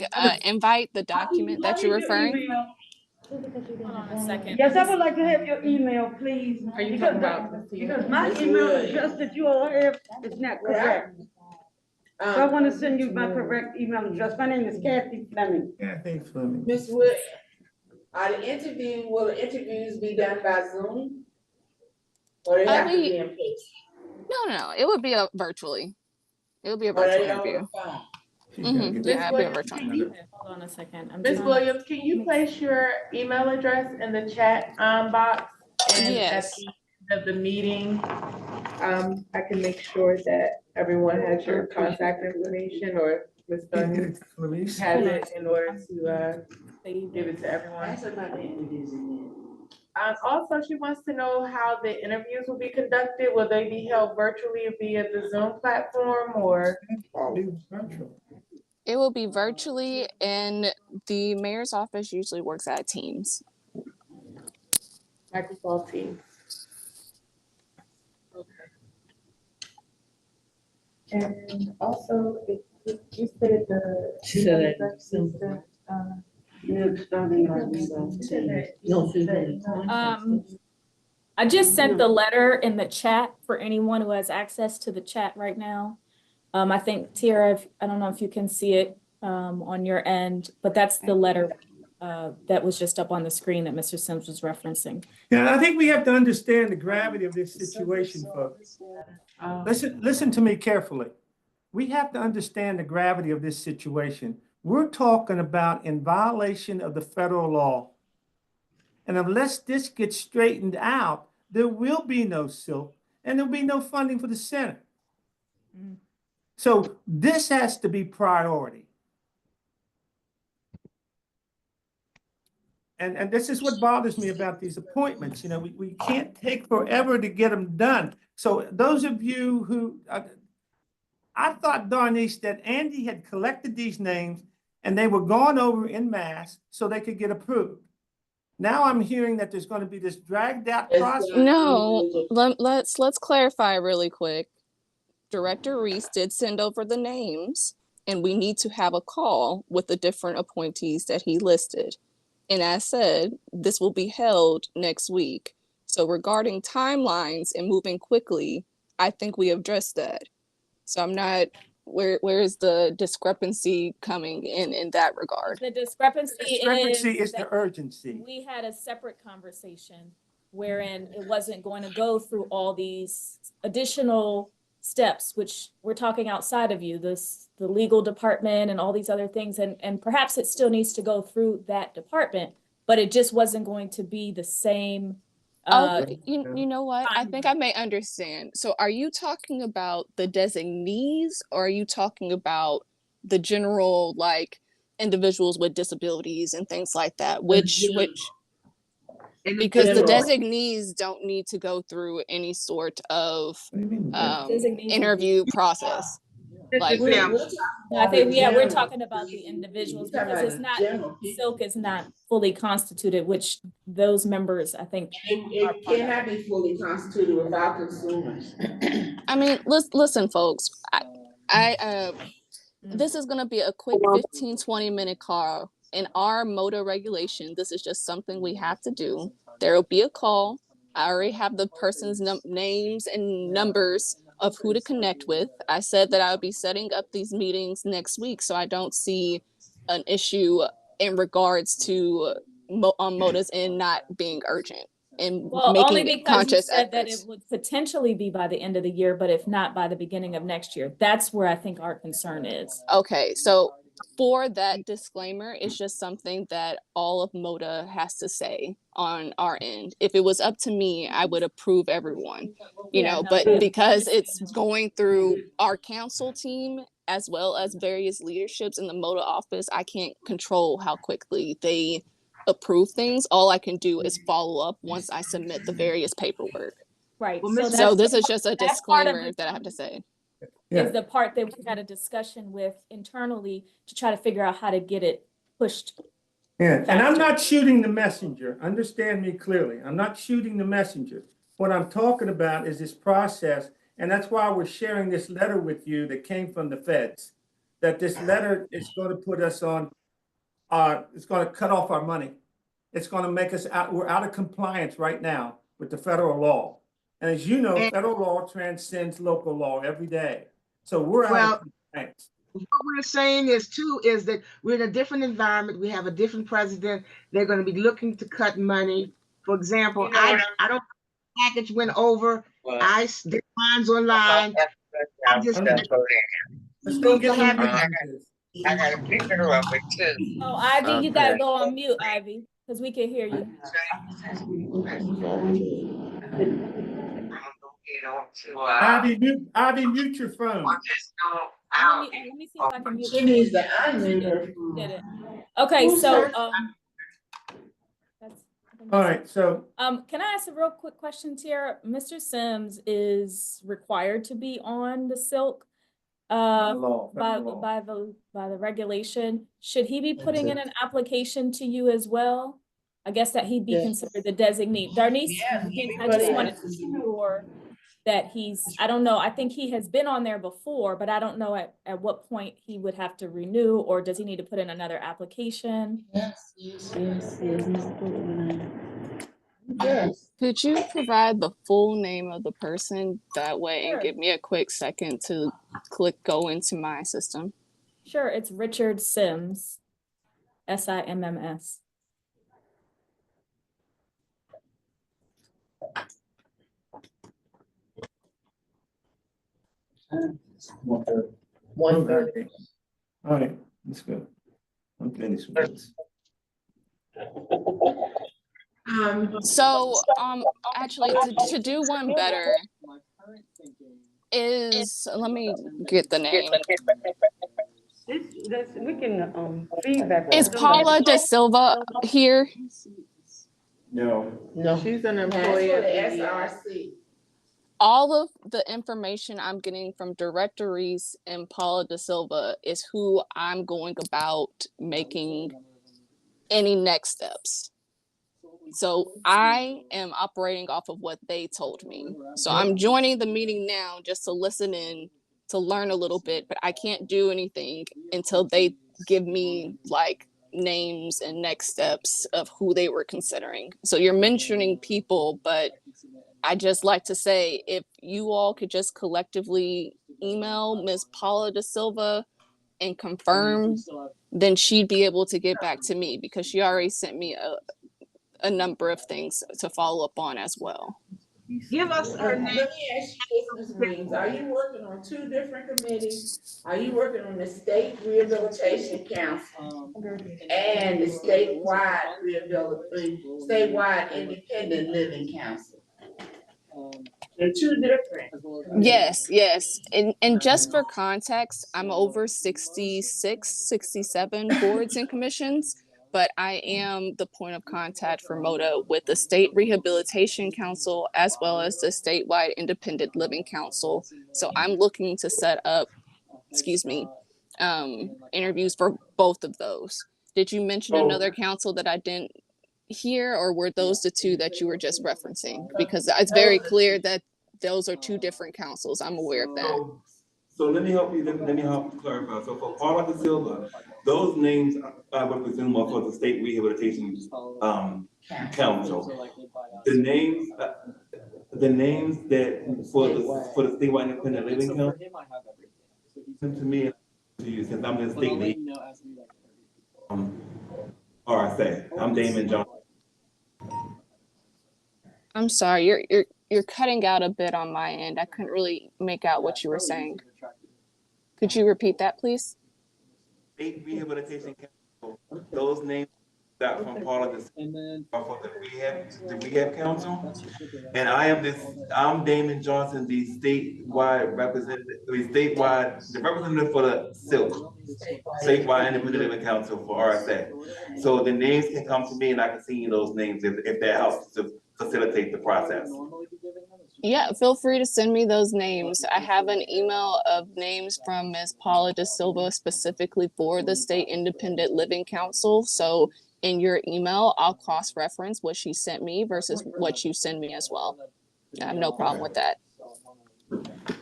invite, the document that you're referring? Hold on a second. Yes, I would like to have your email, please. Are you talking about? Because my email address that you all have is not correct. So I want to send you my correct email address. My name is Kathy Fleming. Kathy Fleming. Ms. Wood, will the interviews be done by Zoom? Or they have to be in place? No, it would be virtually. It would be a Or virtual they over interview. the phone? Yeah, it'd be a virtual Can interview. you, Hold on a second. Ms. Williams, can you place your email address in the chat box? And at Yes. the end of the meeting, I can make sure that everyone has your contact information, or Ms. Dunn has it in order to give it to everyone. Ask about the interviews again. Also, she wants to know how the interviews will be conducted. Will they be held virtually via the Zoom platform, or? It will be virtually, and the mayor's office usually works at Teams. Microsoft Teams. And also, you said the. She said I just sent the letter in the chat for anyone who has access to the chat right now. I think Tiara, I don't know if you can see it on your end, but that's the letter that was just up on the screen that Mr. Sims was referencing. Yeah, I think we have to understand the gravity of this situation, folks. Listen to me carefully. We have to understand the gravity of this situation. We're talking about in violation of the federal law. And unless this gets straightened out, there will be no SILC and there'll be no funding for the center. So this has to be priority. And this is what bothers me about these appointments. You know, we can't take forever to get them done. So those of you who, I thought, Darnice, that Andy had collected these names and they were gone over en masse so they could get approved. Now I'm hearing that there's going to be this dragged out process. No, let's clarify really quick. Director Reese did send over the names, and we need to have a call with the different appointees that he listed. And as said, this will be held next week. So regarding timelines and moving quickly, I think we addressed that. So I'm not, where is the discrepancy coming in that regard? The discrepancy is the urgency. We had a separate conversation wherein it wasn't going to go through all these additional steps, which we're talking outside of you, the legal department and all these other things. And perhaps it still needs to go through that department, but it just wasn't going to be the same. You know what? I think I may understand. So are you talking about the designees, or are you talking about the general, like, individuals with disabilities and things like that? Which because the designees don't need to go through any sort of interview process. Like, I think, yeah, we're talking about the individuals because it's not, SILC is not fully constituted, which those members, I think. It cannot be fully constituted without consumers. I mean, listen, folks, this is going to be a quick 15-20 minute call. In our MOTA regulation, this is just something we have to do. There will be a call. I already have the person's names and numbers of who to connect with. I said that I would be setting up these meetings next week, so I don't see an issue in regards to MOTAs and not being urgent and Only making because conscious you said efforts. that it would potentially be by the end of the year, but if not by the beginning of next year, that's where I think our concern is. Okay, so for that disclaimer, it's just something that all of MOTA has to say on our end. If it was up to me, I would approve everyone, you know, but because it's going through our council team as well as various leaderships in the MOTA office, I can't control how quickly they approve things. All I can do is follow up once I submit the various paperwork. Right. So this is just a disclaimer that I have to say. Is the part that we had a discussion with internally to try to figure out how to get it pushed. Yeah, and I'm not shooting the messenger. Understand me clearly. I'm not shooting the messenger. What I'm talking about is this process, and that's why we're sharing this letter with you that came from the feds. That this letter is going to put us on, it's going to cut off our money. It's going to make us out, we're out of compliance right now with the federal law. And as you know, federal law transcends local law every day. So we're out. Thanks. What we're saying is too, is that we're in a different environment. We have a different president. They're going to be looking to cut money. For example, I don't package went over. I did mine's online. I just Let's go need to get have the it. I got a picture of it too. Oh, Ivy, you gotta go on mute, Ivy, because we can hear you. Ivy, mute your phone. Let me see if I can mute. She needs to unmute her. Did it. Okay, Who's so, her? All right, so. Can I ask a real quick question, Tiara? Mr. Sims is required to be on the SILC by the regulation. Should he be putting in an application to you as well? I guess that he'd be considered the designee. Darnice, I just wanted to be sure that I don't know, I think he has been on there before, but I don't know at what point he would have to renew, or does he need to put in another application? Yes. Could you provide the full name of the person that way and give me a quick second to go into my system? Sure, it's Richard Sims, SIMMS. One thirty. All right, let's go. I'm finished with this. Actually, to do one better is, let me get the name. We can feedback. Is Paula Da Silva here? No. She's an employee of the SRC. All of the information I'm getting from Director Reese and Paula Da Silva is who I'm going about making any next steps. So I am operating off of what they told me. So I'm joining the meeting now just to listen in, to learn a little bit, but I can't do anything until they give me like names and next steps of who they were considering. So you're mentioning people, but I just like to say, if you all could just collectively email Ms. Paula Da Silva and confirm, then she'd be able to get back to me, because she already sent me a number of things to follow up on as well. Give us her name. Let me ask you this, Ms. Williams. Are you working on two different committees? Are you working on the State Rehabilitation Council and the statewide Independent Living Council? They're two different. Yes. And just for context, I'm over 67 boards and commissions, but I am the point of contact for MOTA with the State Rehabilitation Council as well as the Statewide Independent Living Council. So I'm looking to set up, interviews for both of those. Did you mention another council that I didn't hear, or were those the two that you were just referencing? Because it's very clear that those are two different councils. I'm aware of that. So let me help you clarify. So for Paula Da Silva, those names I would presume are for the State Rehabilitation Council. The names that for the Statewide Independent Living Council, to me, since I'm the state lead, RSA. I'm Damon Johnson. I'm sorry, you're cutting out a bit on my end. I couldn't really make out what you were saying. Could you repeat that, please? State Rehabilitation Council. Those names got from Paula Da Silva for the rehab council, and I'm Damon Johnson, the statewide representative, the representative for the SILC, Statewide Independent Living Council for RSA. So the names can come to me, and I can see those names if that helps to facilitate the process. Yeah, feel free to send me those names. I have an email of names from Ms. Paula Da Silva specifically for the State Independent Living Council. So in your email, I'll cross-reference what she sent me versus what you send me as well. I have no problem with that.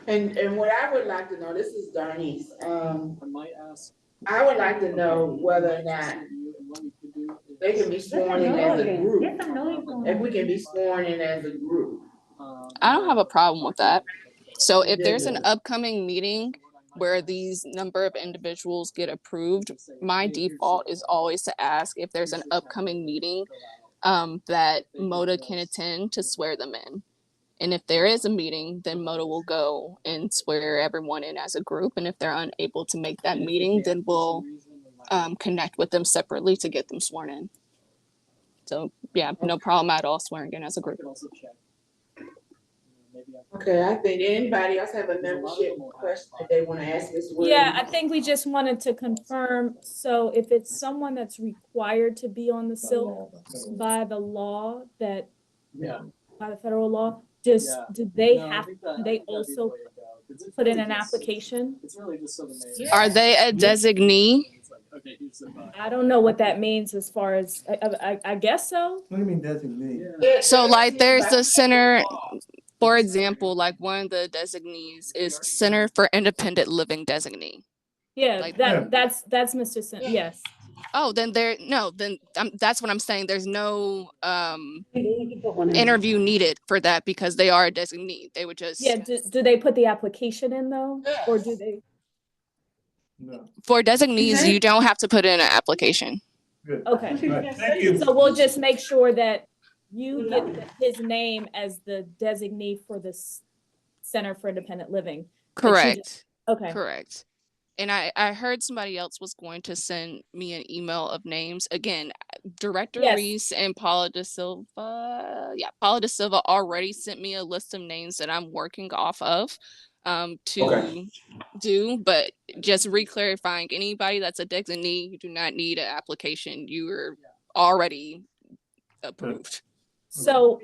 And what I would like to know, this is Darnice. I would like to know whether or not they can be sworn in as a group. If we can be sworn in as a group. I don't have a problem with that. So if there's an upcoming meeting where these number of individuals get approved, my default is always to ask if there's an upcoming meeting that MODA can attend to swear them in. And if there is a meeting, then MODA will go and swear everyone in as a group. And if they're unable to make that meeting, then we'll connect with them separately to get them sworn in. So yeah, no problem at all swearing in as a group. Okay, I think anybody else have a membership question that they want to ask Ms. Williams? Yeah, I think we just wanted to confirm, so if it's someone that's required to be on the SILC by the law that, by the federal law, do they also put in an application? Are they a designee? I don't know what that means as far as, I guess so. What do you mean designate? So like there's the center, for example, like one of the designees is Center for Independent Living designee. Yeah, Like, that's Mr. Sim, yes. Oh, then that's what I'm saying. There's no interview needed for that because they are a designee. They would just. Yeah, do they put the application in though? Or do they? No. For designees, you don't have to put in an application. Good. Okay. Right. Thank you. So we'll just make sure that you get his name as the designee for the Center for Independent Living. Correct. Okay. Correct. And I heard somebody else was going to send me an email of names. Again, Director Reese and Paula Da Silva. Yeah, Paula Da Silva already sent me a list of names that I'm working off of to do, but just re-clarifying, anybody that's a designee, you do not need an application. You are already approved. So,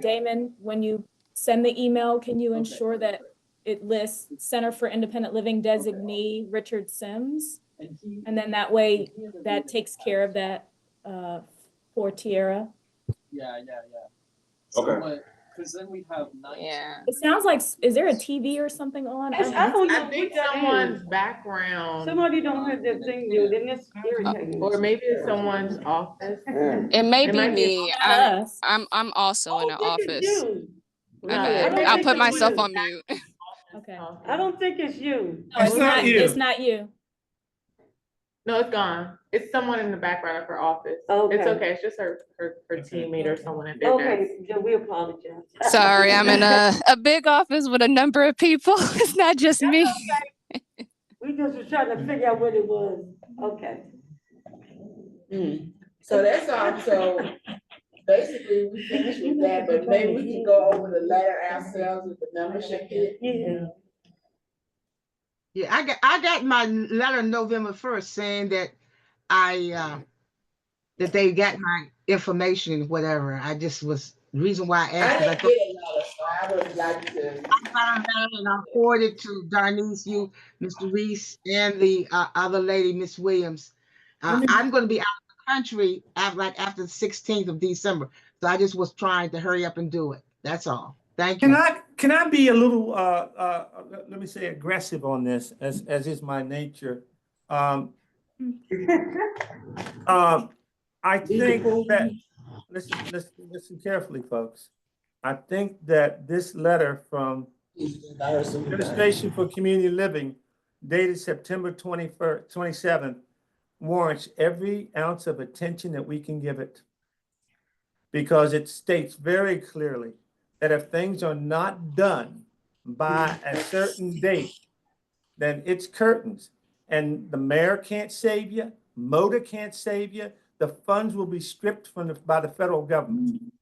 Damon, when you send the email, can you ensure that it lists Center for Independent Living designee Richard Sims? And then that way that takes care of that for Tierra. Okay. Because then we have 9. Yeah. It sounds like, is there a TV or something on? I think someone's background. Somebody don't have their thing there, then it's irritating. Or maybe it's someone's office. It may be me. I'm also in the office. My bad. I'll put myself on mute. Okay. I don't think it's you. No, it's not you. It's not you. No, it's gone. It's someone in the background of her office. Okay. It's okay. It's just her teammate or someone at their desk. Okay, yeah, we apologize. Sorry, I'm in a big office with a number of people. It's not just me. We just were trying to figure out what it was. Okay. So that's all. So basically, we finished with that, but maybe we can go over the letter ourselves with the membership here. Yeah. Yeah, I got my letter November 1st saying that that they got my information, whatever. I just was the reason why I asked. I didn't get a letter, so I would like to. I got a letter and I forwarded to Darnice, you, Mr. Reese, and the other lady, Miss Williams. I'm going to be out of the country after the 16th of December, so I just was trying to hurry up and do it. That's all. Thank you. Can I be a little let me say aggressive on this, as is my nature. I think that listen carefully, folks. I think that this letter from Administration for Community Living dated September 27th warrants every ounce of attention that we can give it, because it states very clearly that if things are not done by a certain date, then it's curtains, and the mayor can't save you, MODA can't save you, the funds will be stripped by the federal government.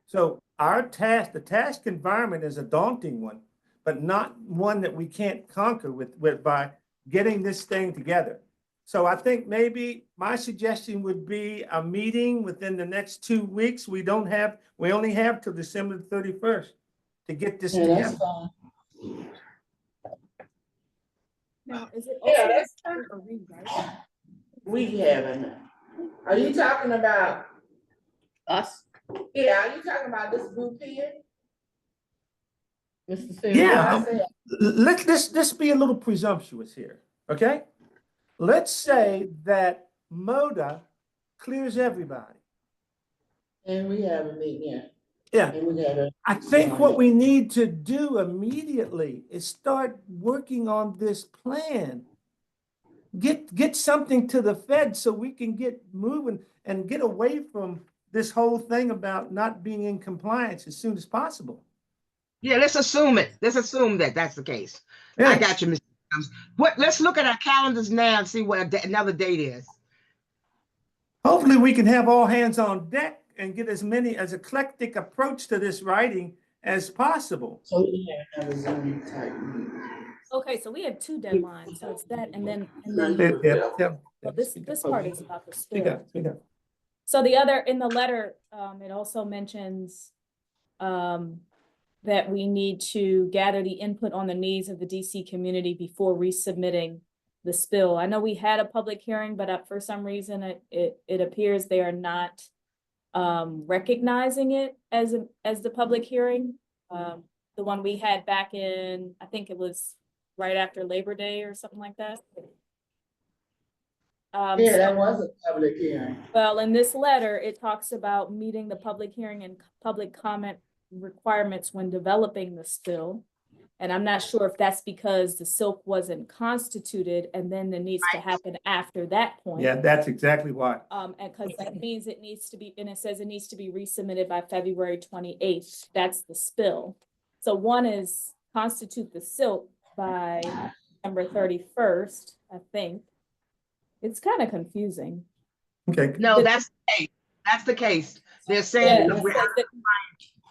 So our task, the task environment is a daunting one, but not one that we can't conquer with by getting this thing together. So I think maybe my suggestion would be a meeting within the next 2 weeks. We only have till December 31st to get this together. That's fine. Now, is it Yeah, also that's time for rewrite? We haven't. Are you talking about us? Yeah, are you talking about this group here? Mr. Sims? Yeah, let's be a little presumptuous here, okay? Let's say that MODA clears everybody. And we haven't meeting yet. Yeah. And we gotta. I think what we need to do immediately is start working on this plan. Get something to the Fed so we can get moving and get away from this whole thing about not being in compliance as soon as possible. Yeah, let's assume it. Let's assume that that's the case. Yeah. I got you, Mr. Adams. Let's look at our calendars now and see what another date is. Hopefully we can have all hands on deck and get as eclectic approach to this writing as possible. So we have another Zoom type meeting. Okay, so we have two deadlines, so it's that and then well, this part is about the Speak spill. up, speak up. So the other, in the letter, it also mentions that we need to gather the input on the needs of the DC community before resubmitting the spill. I know we had a public hearing, but for some reason it appears they are not recognizing it as the public hearing. The one we had back in, I think it was right after Labor Day or something like that. Yeah, that was a public hearing. Well, in this letter, it talks about meeting the public hearing and public comment requirements when developing the spill. And I'm not sure if that's because the SILC wasn't constituted and then it needs to happen after that point. Yeah, that's exactly why. And because that means it needs to be, and it says it needs to be resubmitted by February 28th. That's the spill. So one is constitute the SILC by December 31st, I think. It's kind of confusing. Okay. No, that's the case. That's the case. They're saying Yeah,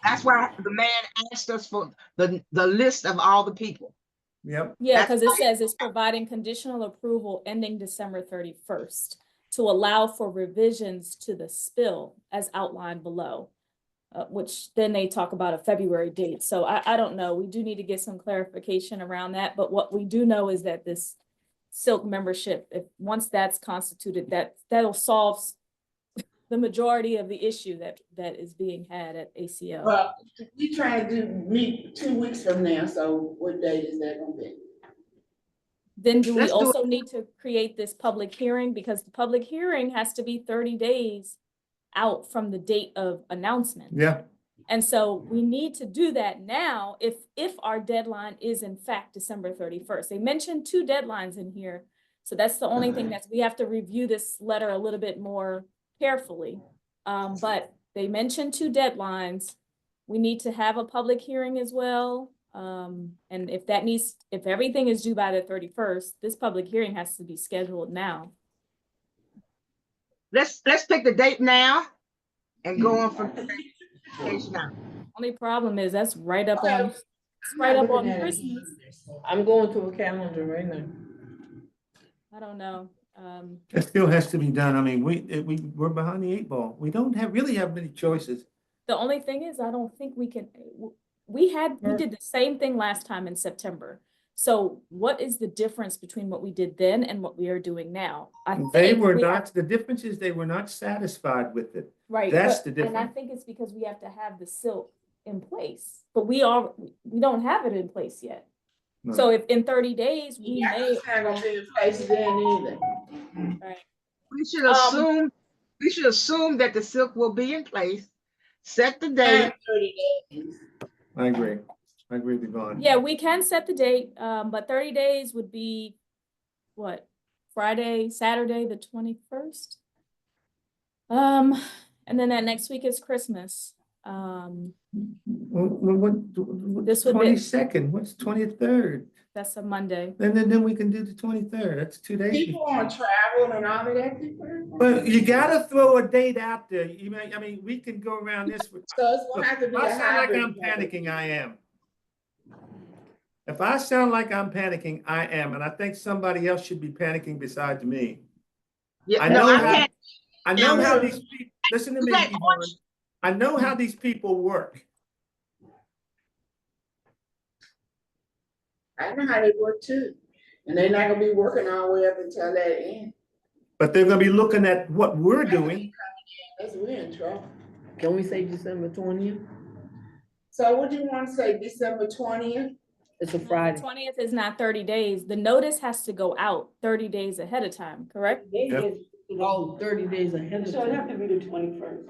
that's why the man asked us for the list of all the people. Yep. Yeah, because it says it's providing conditional approval ending December 31st to allow for revisions to the spill as outlined below, which then they talk about a February date. So I don't know. We do need to get some clarification around that. But what we do know is that this SILC membership, once that's constituted, that'll solve the majority of the issue that is being had at ACL. Well, we trying to meet 2 weeks from now, so what date is that gonna be? Then do we also need to create this public hearing? Because the public hearing has to be 30 days out from the date of announcement. Yeah. And so we need to do that now if our deadline is in fact December 31st. They mentioned 2 deadlines in here. So that's the only thing that we have to review this letter a little bit more carefully. But they mentioned 2 deadlines. We need to have a public hearing as well. And if everything is due by the 31st, this public hearing has to be scheduled now. Let's pick the date now and go on from page now. Only problem is that's right up on Christmas. I'm going to a calendar right now. I don't know. That still has to be done. I mean, we're behind the 8 ball. We don't really have many choices. The only thing is, I don't think we can. We did the same thing last time in September. So what is the difference between what we did then and what we are doing now? The difference is they were not satisfied with it. Right. That's the difference. And I think it's because we have to have the SILC in place, but we don't have it in place yet. No. So if in 30 days we may. It's not gonna be in place then either. Right. We should assume that the SILC will be in place. Set the date. 30 days. I agree with Yvonne. Yeah, we can set the date, but 30 days would be what? Saturday, the 21st. And then that next week is Christmas. This would 22nd. What's 23rd? That's a Monday. Then we can do the 23rd. That's 2 days. People want to travel and all of that. But you gotta throw a date out there. I mean, we can go around this. So it's gonna have to be. If I sound like I'm panicking, I am. If I sound like I'm panicking, I am, and I think somebody else should be panicking besides me. Yeah, I know how these people. Listen to me, Yvonne. I know how these people work. I know how they work too. And they're not gonna be working all the way up until that end. But they're gonna be looking at what we're doing. That's we're in trouble. Can we say December 20th? So what do you want to say, December 20th? It's a Friday. The 20th is not 30 days. The notice has to go out 30 days ahead of time, correct? Yep. Oh, 30 days ahead of time. So it have to be the 21st.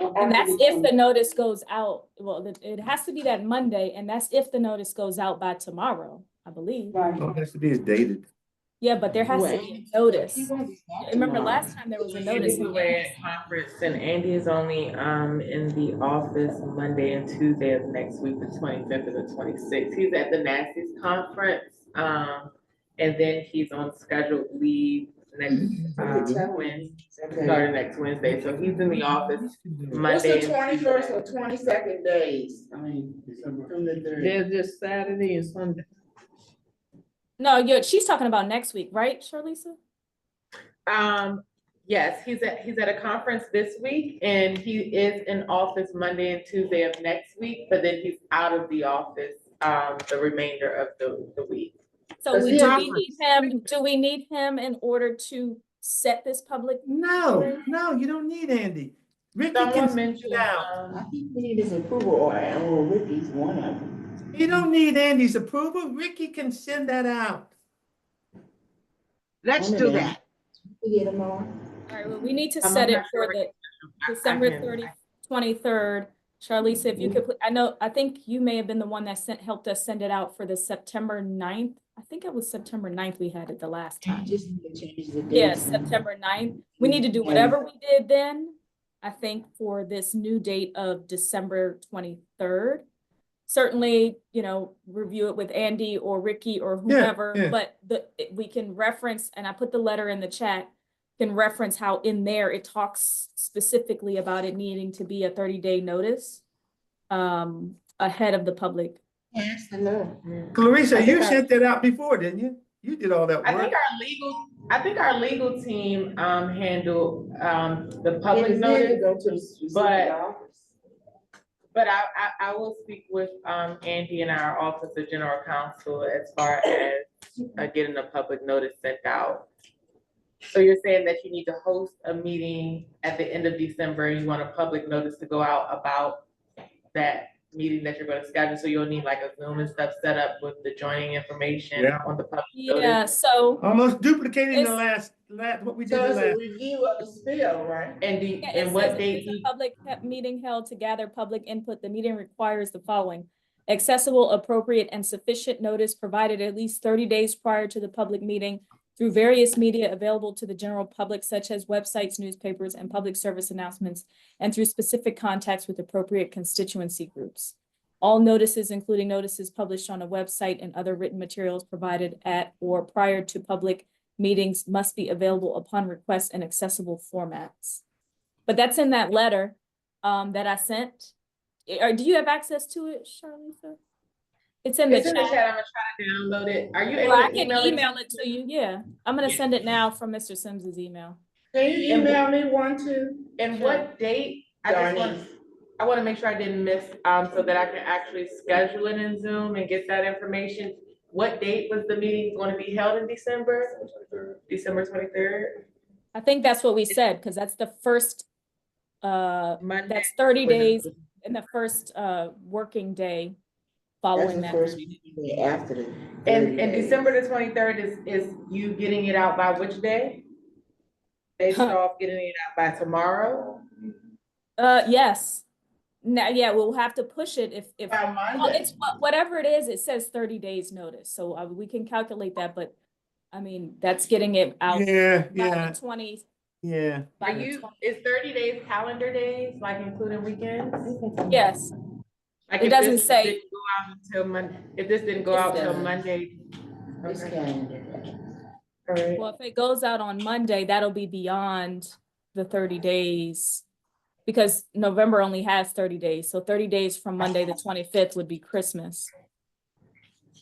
And that's if the notice goes out, well, it has to be that Monday, and that's if the notice goes out by tomorrow, I believe. All it has to be is dated. Yeah, but there has to be a notice. Remember tomorrow. last time there was a notice. We're at conference and Andy is only in the office Monday and Tuesday of next week, the 25th and the 26th. He's at the NASI's conference, and then he's on scheduled leave next Wednesday, starting next Wednesday. So he's in the office What's Monday. the 21st or 22nd days? I mean, from the 30th. There's just Saturday and Sunday. No, she's talking about next week, right, Charlisa? Yes, he's at a conference this week and he is in office Monday and Tuesday of next week, but then he's out of the office the remainder of the week. So do we need him in order to set this public? No, you don't need Andy. Ricky can mention out. I think we need his approval or Ricky's one of them. You don't need Andy's approval. Ricky can send that out. Let's do that. We get them on. All right, well, we need to set it for the December 23rd. Charlisa, if you could, I think you may have been the one that helped us send it out for the September 9th. I think it was September 9th we had it the last time. Just need to change the date. Yes, September 9th. We need to do whatever we did then, I think, for this new date of December 23rd. Certainly, review it with Andy or Ricky or whomever, but we can reference, and I put the letter in the chat, can reference how in there it talks specifically about it needing to be a 30-day notice ahead of the public. Yes, I know. Clarissa, you sent that out before, didn't you? You did all that work. I think our legal team handled the public notice, but I will speak with Andy in our Office of General Counsel as far as getting a public notice sent out. So you're saying that you need to host a meeting at the end of December and you want a public notice to go out about that meeting that you're going to schedule. So you'll need like a Zoom and stuff set up with the joining information on the public notice. Yeah, so almost duplicating the last what we did. So it's last. a review of the spill, right? And what date? A public meeting held to gather public input. The meeting requires the following: accessible, appropriate, and sufficient notice provided at least 30 days prior to the public meeting through various media available to the general public, such as websites, newspapers, and public service announcements, and through specific contacts with appropriate constituency groups. All notices, including notices published on a website and other written materials provided at or prior to public meetings, must be available upon request in accessible formats. But that's in that letter that I sent. Do you have access to it, Charlisa? It's in the chat. I'm gonna try to download it. Are you able I to can email it to you? Yeah, I'm gonna send it now from Mr. Sims's email. Can you email me one too? And what date? I want to make sure I didn't miss so that I can actually schedule it in Zoom and get that information. What date was the meeting going to be held in December? December 23rd. I think that's what we said, because that's the first Monday. That's 30 days in the first working day following that. First day after the and December the 23rd is you getting it out by which day? Based off getting it out by tomorrow? Yes. Now, yeah, we'll have to push it if well, it's whatever it is. It says 30 days notice, so we can calculate that. But I mean, that's getting it out. By the 20. Yeah. Is 30 days calendar days, like including weekends? Yes. Like it doesn't say. Didn't go out until Monday, if this didn't go out until Monday. All right. Well, if it goes out on Monday, that'll be beyond the 30 days. Because November only has 30 days. So 30 days from Monday the 25th would be Christmas.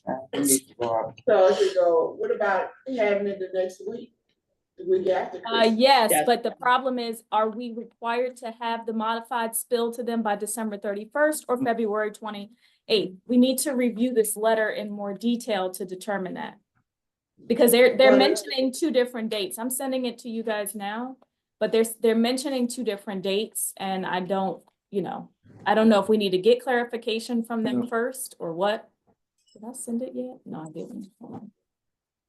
So if you go, what about having it the next week? The week after Christmas? Yes, but the problem is, are we required to have the modified spill to them by December 31st or February 28th? We need to review this letter in more detail to determine that. Because they're mentioning two different dates. I'm sending it to you guys now. But they're mentioning two different dates, and I don't know if we need to get clarification from them first or what. Did I send it yet? No, I didn't.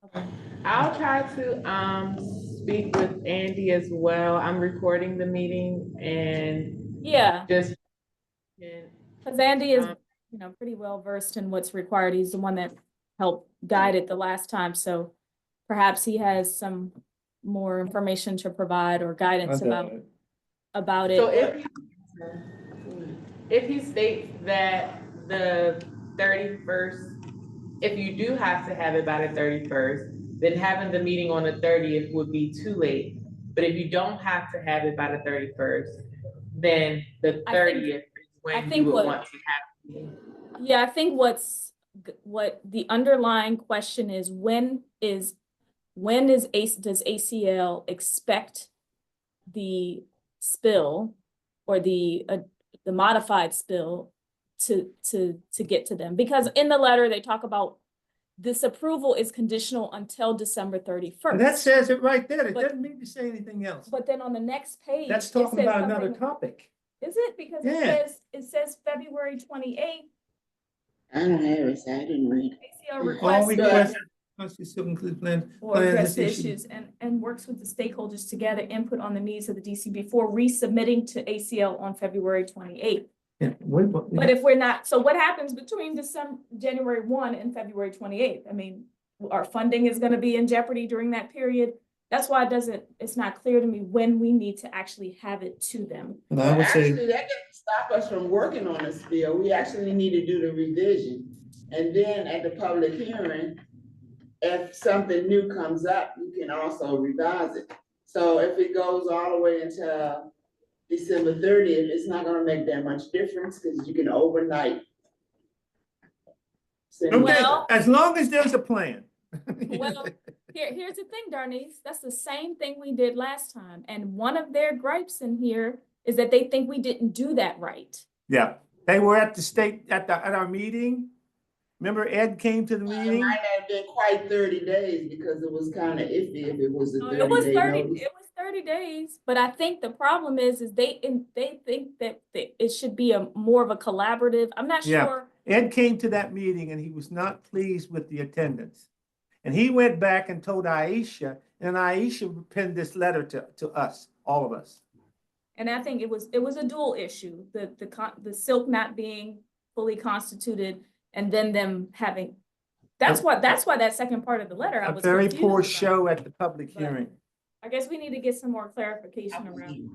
Okay. I'll try to speak with Andy as well. I'm recording the meeting and Yeah, Just. And, because Andy is, pretty well versed in what's required. He's the one that helped guide it the last time, so perhaps he has some more information to provide or guidance about it. So if he states that the 31st, if you do have to have it by the 31st, then having the meeting on the 30th would be too late. But if you don't have to have it by the 31st, then the 30th is when you would want to have it. Yeah, I think what the underlying question is, does ACL expect the spill or the modified spill to get to them? Because in the letter they talk about this approval is conditional until December 31st. And that says it right there. It doesn't mean to say anything else. But then on the next page, That's talking about another topic. Is it? Because it says February 28th. I don't have it, so I didn't read it. ACL requests plan or address the issues and works with the stakeholders to gather input on the needs of the DC before resubmitting to ACL on February 28th. Yeah, but if we're not, so what happens between January 1 and February 28th? I mean, our funding is going to be in jeopardy during that period. That's why it's not clear to me when we need to actually have it to them. And I would say actually, that doesn't stop us from working on this bill. We actually need to do the revision. And then at the public hearing, if something new comes up, you can also revise it. So if it goes all the way until December 30th, it's not gonna make that much difference because you can overnight. Well, as long as there's a plan. Well, here's the thing, Darnice. That's the same thing we did last time. And one of their gripes in here is that they think we didn't do that right. Yeah, they were at the state at our meeting. Remember, Ed came to the meeting. It might have been quite 30 days because it was kind of iffy if it was a 30 It was day 30. notice. It was 30 days. But I think the problem is they think that it should be more of a collaborative. I'm not sure. Ed came to that meeting and he was not pleased with the attendance. And he went back and told Aisha, and Aisha penned this letter to us, all of us. And I think it was a dual issue, the SILC not being fully constituted, and then them having. That's why that second part of the letter I was a very confused poor about. show at the public hearing. I guess we need to get some more clarification around.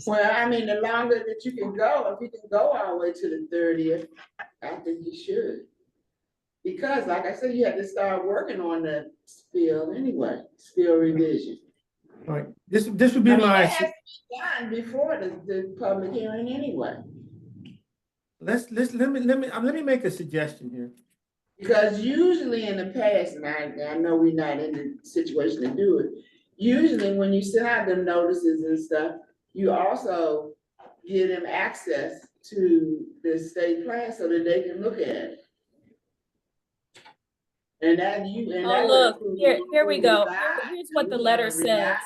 Well, I mean, the longer that you can go, if you can go all the way to the 30th, I think you should. Because like I said, you have to start working on the spill anyway, spill revision. All right, this would be my. It has to be done before the public hearing anyway. Let me make a suggestion here. Because usually in the past, and I know we're not in the situation to do it, usually when you send out them notices and stuff, you also give them access to the state plan so that they can look at it. And that look, here we go. Here's what the letter says.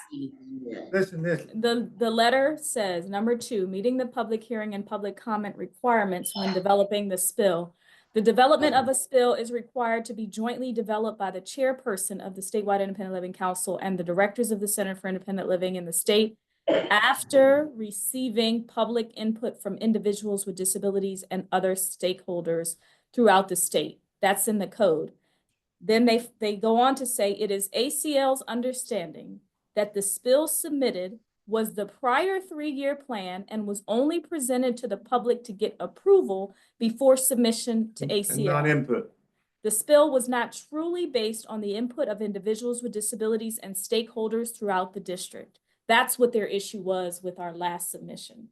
Listen, the letter says, number 2, meeting the public hearing and public comment requirements when developing the spill. The development of a spill is required to be jointly developed by the chairperson of the Statewide Independent Living Council and the directors of the Center for Independent Living in the state after receiving public input from individuals with disabilities and other stakeholders throughout the state. That's in the code. Then they go on to say it is ACL's understanding that the spill submitted was the prior 3-year plan and was only presented to the public to get approval before submission to ACL. Non-input. The spill was not truly based on the input of individuals with disabilities and stakeholders throughout the district. That's what their issue was with our last submission.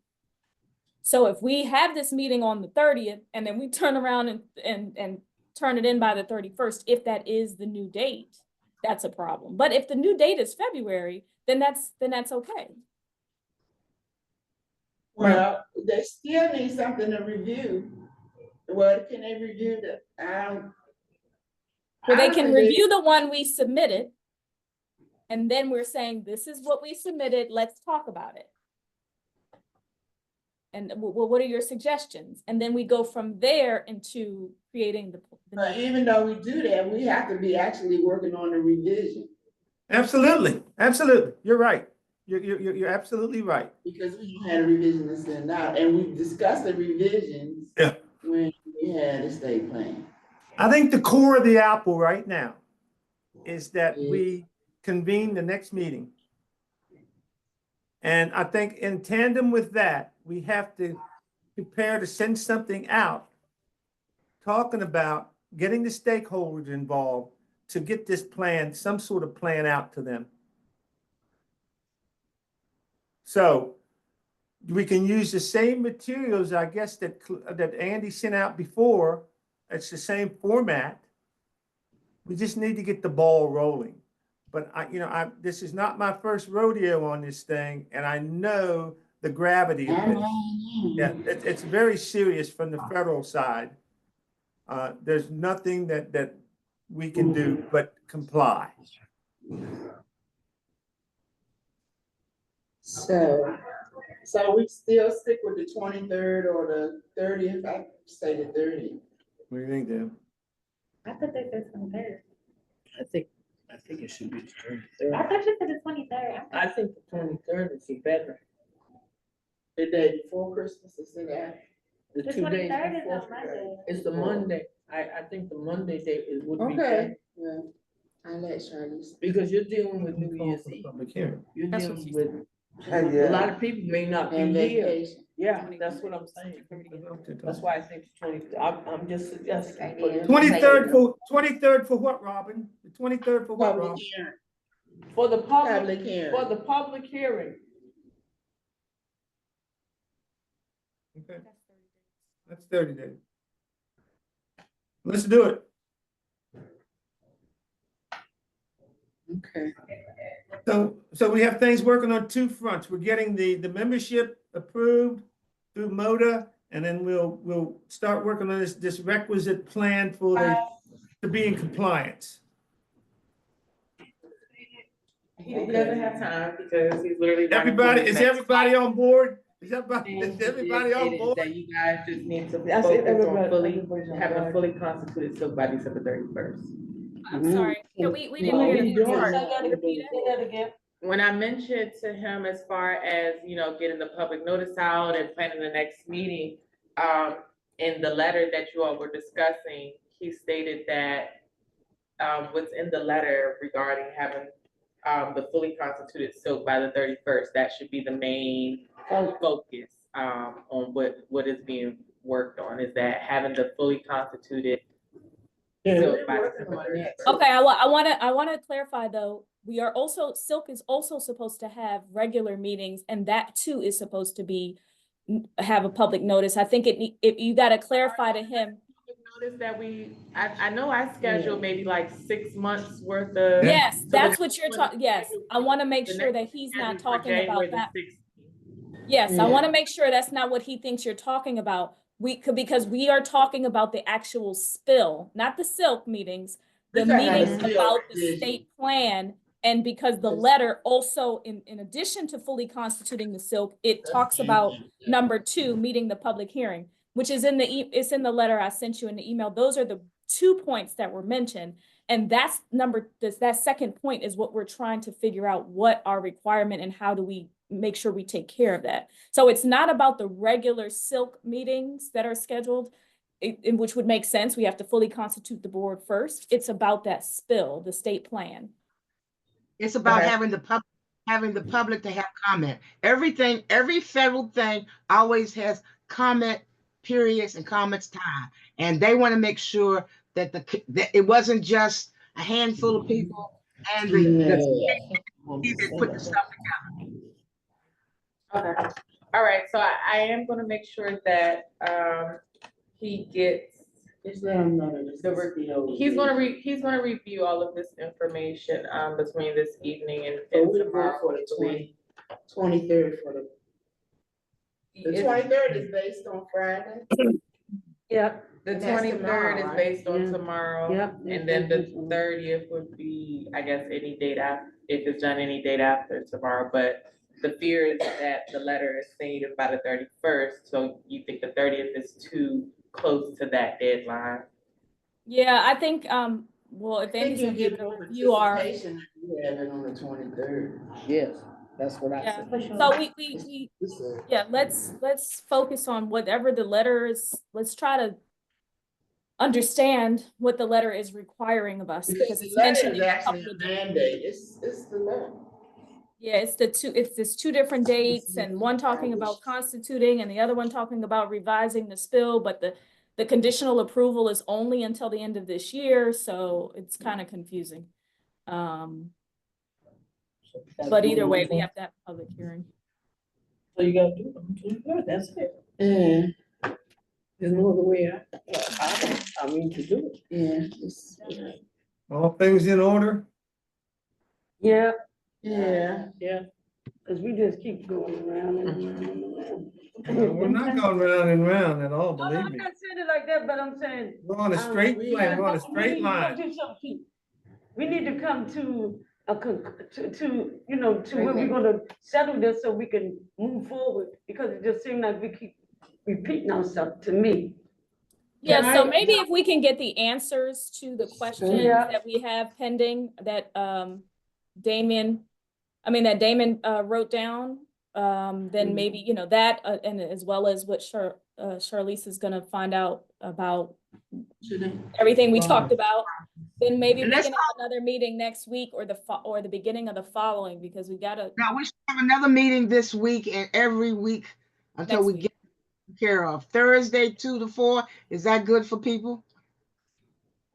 So if we have this meeting on the 30th and then we turn around and turn it in by the 31st, if that is the new date, that's a problem. But if the new date is February, then that's okay. Well, they still need something to review. What can they review Well, they can review the one we submitted, and then we're saying, this is what we submitted, let's talk about it. And well, what are your suggestions? And then we go from there into creating the But even though we do that, we have to be actually working on the revision. Absolutely. You're right. You're absolutely right. Because we had a revision to send out, and we discussed the revisions. Yeah. When we had a state plan. I think the core of the apple right now is that we convene the next meeting. And I think in tandem with that, we have to prepare to send something out talking about getting the stakeholders involved to get this plan, some sort of plan out to them. So we can use the same materials, I guess, that Andy sent out before. It's the same format. We just need to get the ball rolling. But this is not my first rodeo on this thing, and I know the gravity of this. Yeah, it's very serious from the federal side. There's nothing that we can do but comply. So we still stick with the 23rd or the 30th? I say the 30th. What do you think, Dan? I thought they said 23rd. I think it should be the 23rd. I thought you said the 23rd. I think the 23rd would be better. The day before Christmas is that? The 23rd 2 days is before. on Monday. It's the Monday. I think the Monday date would be Okay. better. Yeah. I let Charlize. Because you're dealing with New Year's Eve. You're dealing with a lot of people may not be And here. vacation. Yeah, that's what I'm saying. That's why I think 20. I'm just suggesting. 23rd for what, Robin? The 23rd for what, Robin? For the Public hearing. For the public hearing. Okay. That's 30 days. Let's do it. Okay. So we have things working on two fronts. We're getting the membership approved through MODA, and then we'll start working on this requisite plan for to be in compliance. He doesn't have time because he's literally. Is everybody on board? Is everybody on board? That you guys just need to focus on having a fully constituted SILC by December 31st. I'm sorry. We didn't hear the part. When I mentioned to him as far as, getting the public notice out and planning the next meeting, in the letter that you all were discussing, he stated that what's in the letter regarding having the fully constituted SILC by the 31st, that should be the main focus on what is being worked on, is that having the fully constituted SILC by December 31st. Okay, I want to clarify though. We are also, SILC is also supposed to have regular meetings, and that too is supposed to have a public notice. I think if you got to clarify to him. Notice that I know I scheduled maybe like 6 months worth of. Yes, that's what you're talking. Yes, I want to make sure that he's not talking about that. Yes, I want to make sure that's not what he thinks you're talking about. Because we are talking about the actual spill, not the SILC meetings, the meetings about the state plan. And because the letter also, in addition to fully constituting the SILC, it talks about number 2, meeting the public hearing, which is it's in the letter I sent you in the email. Those are the 2 points that were mentioned. And that second point is what we're trying to figure out, what our requirement and how do we make sure we take care of that. So it's not about the regular SILC meetings that are scheduled, in which would make sense. We have to fully constitute the board first. It's about that spill, the state plan. It's about having the public to have comment. Every federal thing always has comment periods and comments time. And they want to make sure that that it wasn't just a handful of people and the put the stuff together. Okay. All right. So I am going to make sure that he gets. He's going to review all of this information between this evening and tomorrow. For the 23rd for the 23rd is based on Friday. Yep. The 23rd is based on tomorrow. Yep. And then the 30th would be, I guess, any date after, if it's done any date after tomorrow. But the fear is that the letter is stated by the 31st. So you think the 30th is too close to that deadline? Yeah, I think, well, if Andy's gonna give it a review, You have it on the 23rd. Yes. That's what I Yeah, said. so yeah, let's focus on whatever the letter is. Let's try to understand what the letter is requiring of us, because The it's letter mentioning is a actually couple a of different. mandate, it's the letter. Yeah, it's two different dates, and one talking about constituting and the other one talking about revising the spill, but the conditional approval is only until the end of this year, so it's kind of confusing. But either way, we have to have a public hearing. So you gotta do it, that's it. Yeah. There's no other way I mean to do it. Yeah. All things in order? Yeah, Yeah. because we just keep going around and around and around. No, we're not going round and round at all, No, believe I'm me. not saying it like that, but I'm saying. We're on a straight plan, we're on a straight line. We need to come to to where we're gonna settle this so we can move forward, because it just seems like we keep repeating ourselves to me. Yeah, so maybe if we can get the answers to the questions that we have pending, that Damon wrote down, then maybe, that, and as well as what Charlize is gonna find out about everything we talked about, then maybe we can have another meeting next week or the beginning of the following, because we gotta. Now, we should have another meeting this week and every week until we get care of. Thursday, 2 to 4, is that good for people?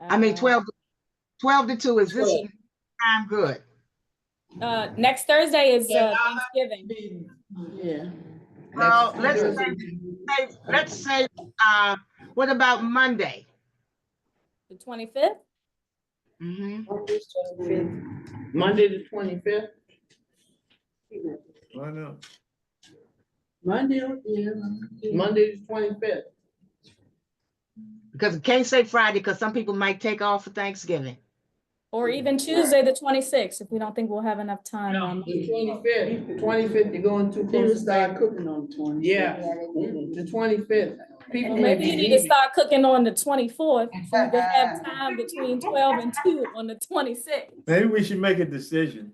I mean, 12 to 2, is this time good? Next Thursday is Thanksgiving. Yeah. Well, let's say, what about Monday? The 25th? Monday the 25th. Why not? Monday the 25th. Because I can't say Friday, because some people might take off for Thanksgiving. Or even Tuesday, the 26th, if we don't think we'll have enough time. The 25th, you're going too close. People start cooking on the 25th. Yeah, the 25th. People Well, maybe you need to start cooking on the 24th, so we can have time between 12 and 2 on the 26th. Maybe we should make a decision.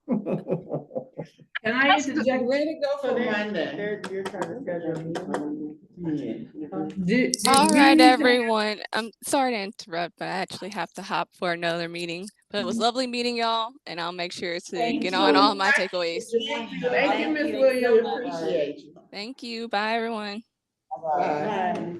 Can I interject? Way to go for Monday. You're trying to schedule All right, everyone. I'm sorry to interrupt, but I actually have to hop for another meeting. But it was lovely meeting y'all, and I'll make sure to get on all my takeaways. Thank you, Ms. Williams. Appreciate you. Thank you. Bye, everyone. Bye.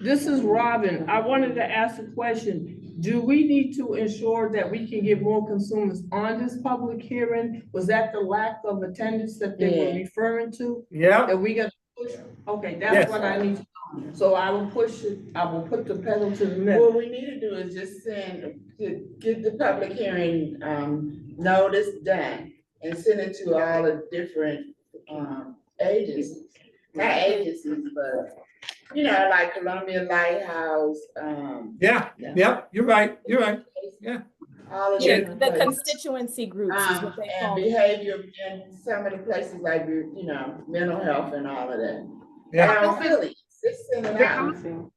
This is Robin. I wanted to ask a question. Do we need to ensure that we can get more consumers on this public hearing? Was that the lack of attendance that they were referring to? Yeah. That we got to push? Okay, that's Yes. what I need to know. So I will push it. I will put the pedal to the metal. What we need to do is just get the public hearing, notice done and send it to all the different, agencies. Not agencies, but, like Columbia Lighthouse, Yeah, you're right. Yeah. all of Yeah, different the places. constituency groups is what they And call it. behavior in some of the places like, mental health and all of that. Yeah. Really, just send it out. To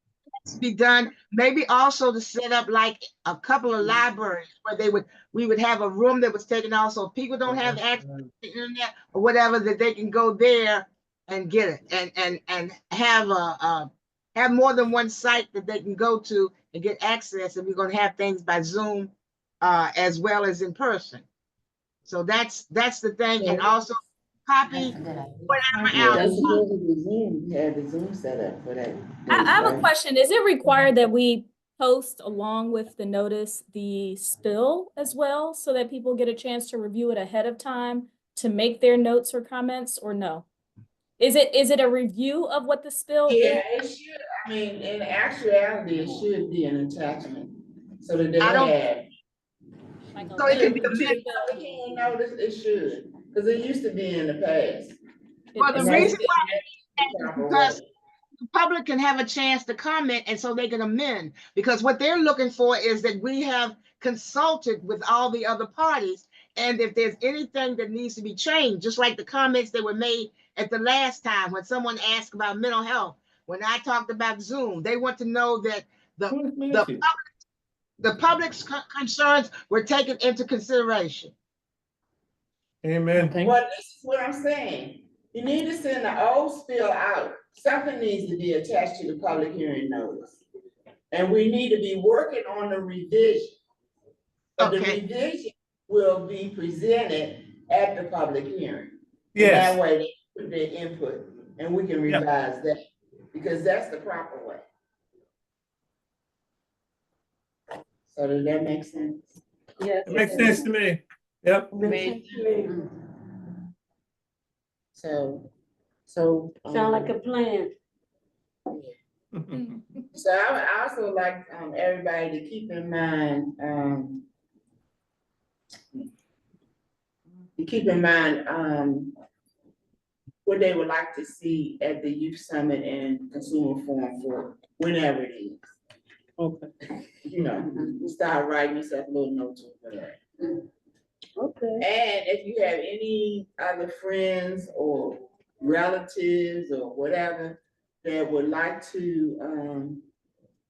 be done, maybe also to set up like a couple of libraries where we would have a room that was taken out, so if people don't have access to the internet or whatever, that they can go there and get it, and have more than one site that they can go to and get access, and we're gonna have things by Zoom as well as in person. So that's the thing, and also copy whatever else. You had the Zoom set up for that. I have a question. Is it required that we post along with the notice the spill as well, so that people get a chance to review it ahead of time to make their notes or comments, or no? Is it a review of what the spill is? Yeah, it should. I mean, in actuality, it should be an attachment, so that they have. So it can be a notice. It should, because it used to be in the past. Well, the reason why is because the public can have a chance to comment, and so they can amend, because what they're looking for is that we have consulted with all the other parties, and if there's anything that needs to be changed, just like the comments that were made at the last time when someone asked about mental health, when I talked about Zoom, they want to know that the public's concerns were taken into consideration. Amen. But this is what I'm saying. You need to send the old spill out. Something needs to be attached to the public hearing notice. And we need to be working on the revision. But the revision will be presented at the public hearing. Yes. And that way they put their input and we can revise that because that's the proper way. So does that make sense? Yes. It makes sense to me. Yep. Makes sense to me. So. Sound like a plan. So I also like everybody to keep in mind, what they would like to see at the Youth Summit and Consumer Forum for whenever it is. Okay. You know, start writing yourself a little note for that. Okay. And if you have any other friends or relatives or whatever that would like to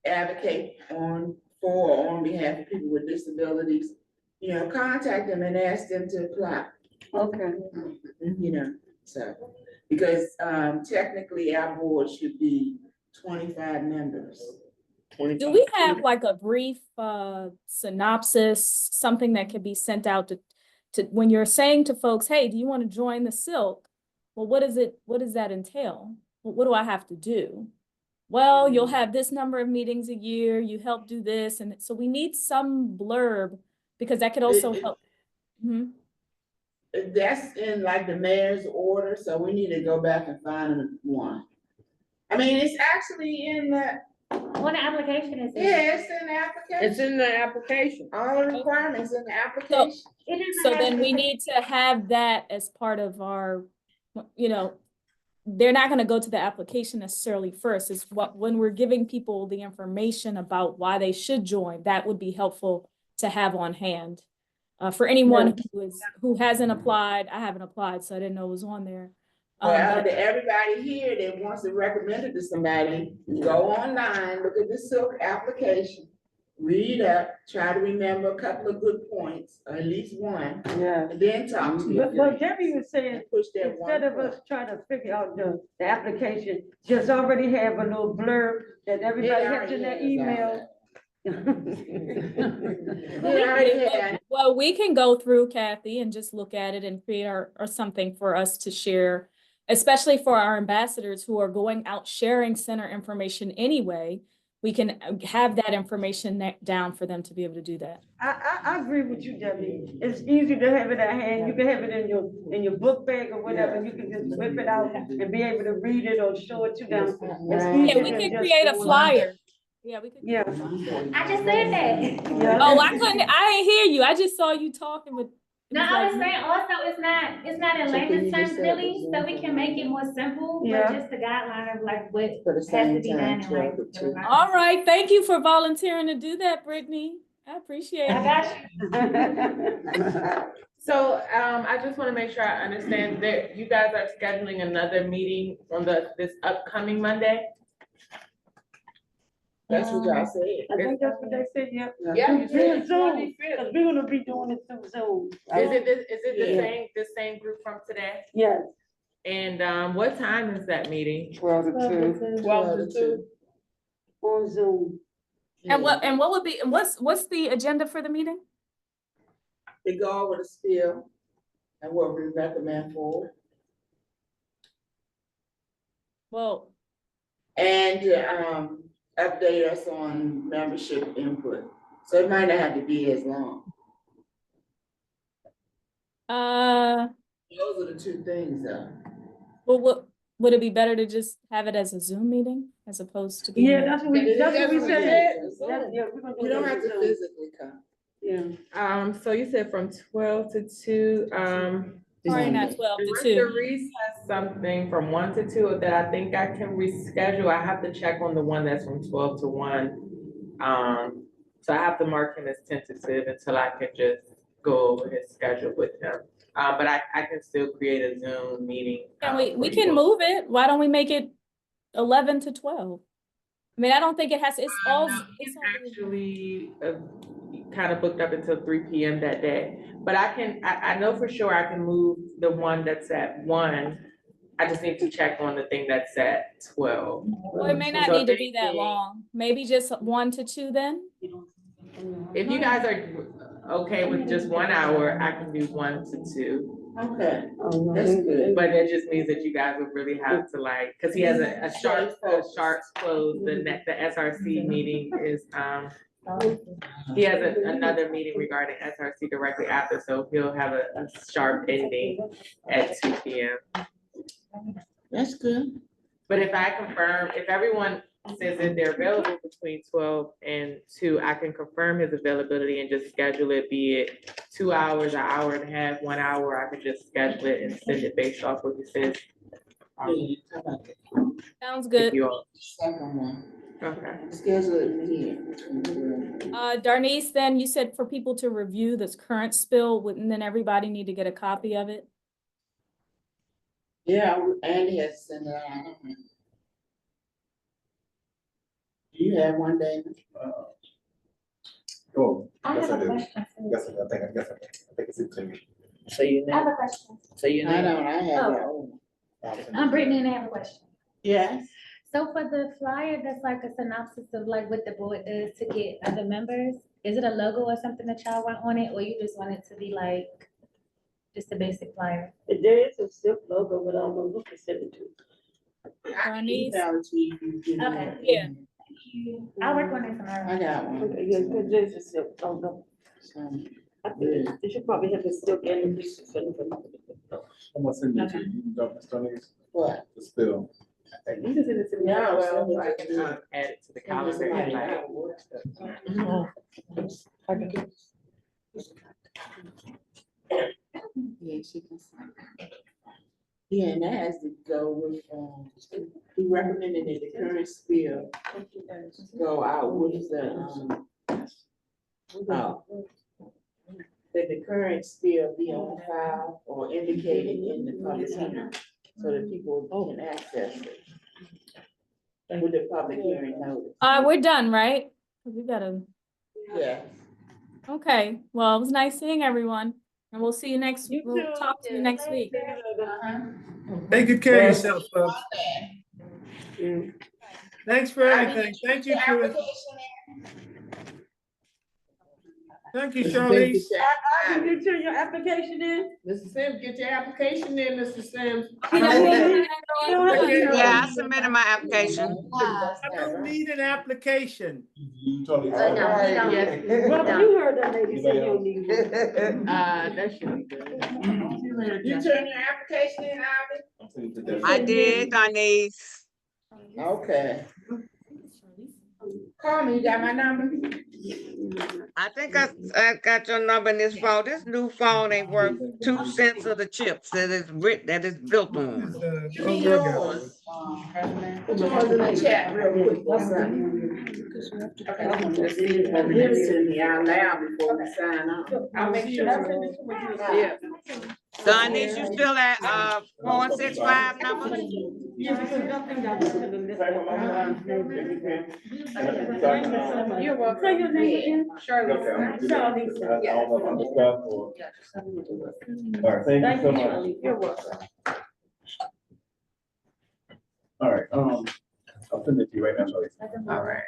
advocate on for or on behalf of people with disabilities, you know, contact them and ask them to apply. Okay. You know, so because technically our board should be 25 members. Do we have like a brief synopsis, something that could be sent out to when you're saying to folks, hey, do you want to join the SILC? Well, what does that entail? Well, what do I have to do? Well, you'll have this number of meetings a year, you help do this. And so we need some blurb because that could also help. That's in like the mayor's order, so we need to go back and find one. I mean, it's actually in the. What the application is? Yeah, it's in the application. It's in the application. All the requirements in the application. So then we need to have that as part of our, you know, they're not going to go to the application necessarily first. It's when we're giving people the information about why they should join, that would be helpful to have on hand. For anyone who hasn't applied, I haven't applied, so I didn't know it was on there. Well, to everybody here that wants to recommend it to somebody, go online, look at the SILC application, read up, try to remember a couple of good points, or at least one, and then talk to you. But Debbie was saying, instead of us trying to figure out the application, just already have a little blurb that everybody has in their email. Well, we can go through, Kathy, and just look at it and create or something for us to share, especially for our ambassadors who are going out sharing center information anyway. We can have that information down for them to be able to do that. I agree with you, Debbie. It's easy to have it at hand. You can have it in your book bag or whatever. You can just whip it out and be able to read it or show it to them. Yeah, we can create a flyer. Yeah, we could. Yeah. I just said that. Yeah. Oh, I didn't hear you. I just saw you talking with. No, I was saying also it's not in layman's terms really, so we can make it more simple, but just the guideline of like what has to be done. All right, thank you for volunteering to do that, Brittany. I appreciate it. I got you. So I just want to make sure I understand that you guys are scheduling another meeting on this upcoming Monday. That's what y'all said. I think that's what they said, yeah. Yeah, you said Zoom, because we're gonna be doing it through Zoom. Is it the same group from today? Yes. And what time is that meeting? 12 to 2. 12 to 2. On Zoom. And what would be, what's the agenda for the meeting? They go over the spill and what we recommend for. Well. And update us on membership input. So it might not have to be as long. Those are the two things though. Well, would it be better to just have it as a Zoom meeting as opposed to? Yeah, that's what we said. You don't have to physically come. Yeah. So you said from 12 to 2. Sorry, not 12 to 2. Mr. Reese has something from 1 to 2 that I think I can reschedule. I have to check on the one that's from 12 to 1. So I have to mark him as tentative until I can just go over his schedule with him. But I can still create a Zoom meeting. And we can move it. Why don't we make it 11 to 12? I mean, I don't think it has, it's Actually kind of booked up until 3 p.m. that day. But I know for sure I can move the one that's at 1. I just need to check on the thing that's at 12. Well, it may not So need to if be that long. Maybe just 1 to 2 then? If you guys are okay with just 1 hour, I can do 1 to 2. Okay, that's good. But it just means that you guys would really have to like, cause he has a sharp close, the SRC meeting is, he has another meeting regarding SRC directly after, so he'll have a sharp ending at 2 p.m. That's good. But if I confirm, if everyone says that they're available between 12 and 2, I can confirm his availability and just schedule it, be it 2 hours, an hour and a half, 1 hour. I can just schedule it and send it based off what he says. Sounds good. Second one. Okay. Schedule it here. Darnice, then you said for people to review this current spill, wouldn't then everybody need to get a copy of it? Yeah, Andy has sent it out. Do you have one, David? Oh, I yes, have I a do. question. Yes, I think it's in to me. So you I have a question. So you know. I don't, I have Oh. that one. I'm Brittany and I have a question. Yes. So for the flyer, that's like a synopsis of like what the board does to get other members. Is it a logo or something that y'all want on it, or you just want it to be like just a basic flyer? There is a SILC logo, but I don't know who to send it to. Darnice? Okay. Yeah. I'll work on it tomorrow. I got one. Okay, yeah, because there's a SILC logo. I think they should probably have the SILC and the send it. I'm gonna send it to you, Dr. Stoney's. What? The spill. You can send it to me. No, Well, so I can add it to the calendar invite. Yeah, she can sign. Yeah, and that has to go with, we recommended that the current spill go out with the, that the current spill be on file or indicated in the public hearing, so that people can access it. With the public hearing notice. We're done, right? We gotta, Yeah. okay. Well, it was nice seeing everyone. And we'll see you next, we'll talk to you next week. Take good care of yourself, folks. Thanks for everything. Thank you, Chris. Thank you, Charlize. Did you turn your application in? Mr. Sims, get your application in, Mr. Sims. Yeah, I submitted my application. I don't need an application. You totally. Yes. Brother, you heard that lady say you don't need one. That should be good. You turn your application in, Ivy? I did, Darnice. Okay. Call me, you got my number? I think I got your number in this phone. This new phone ain't worth 2 cents of the chips that is built on. Give me yours. Put yours in the chat real quick. What's that? Okay, let's see if I can send me out loud before we sign off. I'll make sure. Yeah. Darnice, you still at 465 number? Yeah, because nothing got to the list. You're welcome. Say your name again. Charlotte. Charlize. I don't know if I'm the stuff or. All right, thank you so much. Charlize. You're welcome. All right, I'll send it to you right now, Charlie. All right.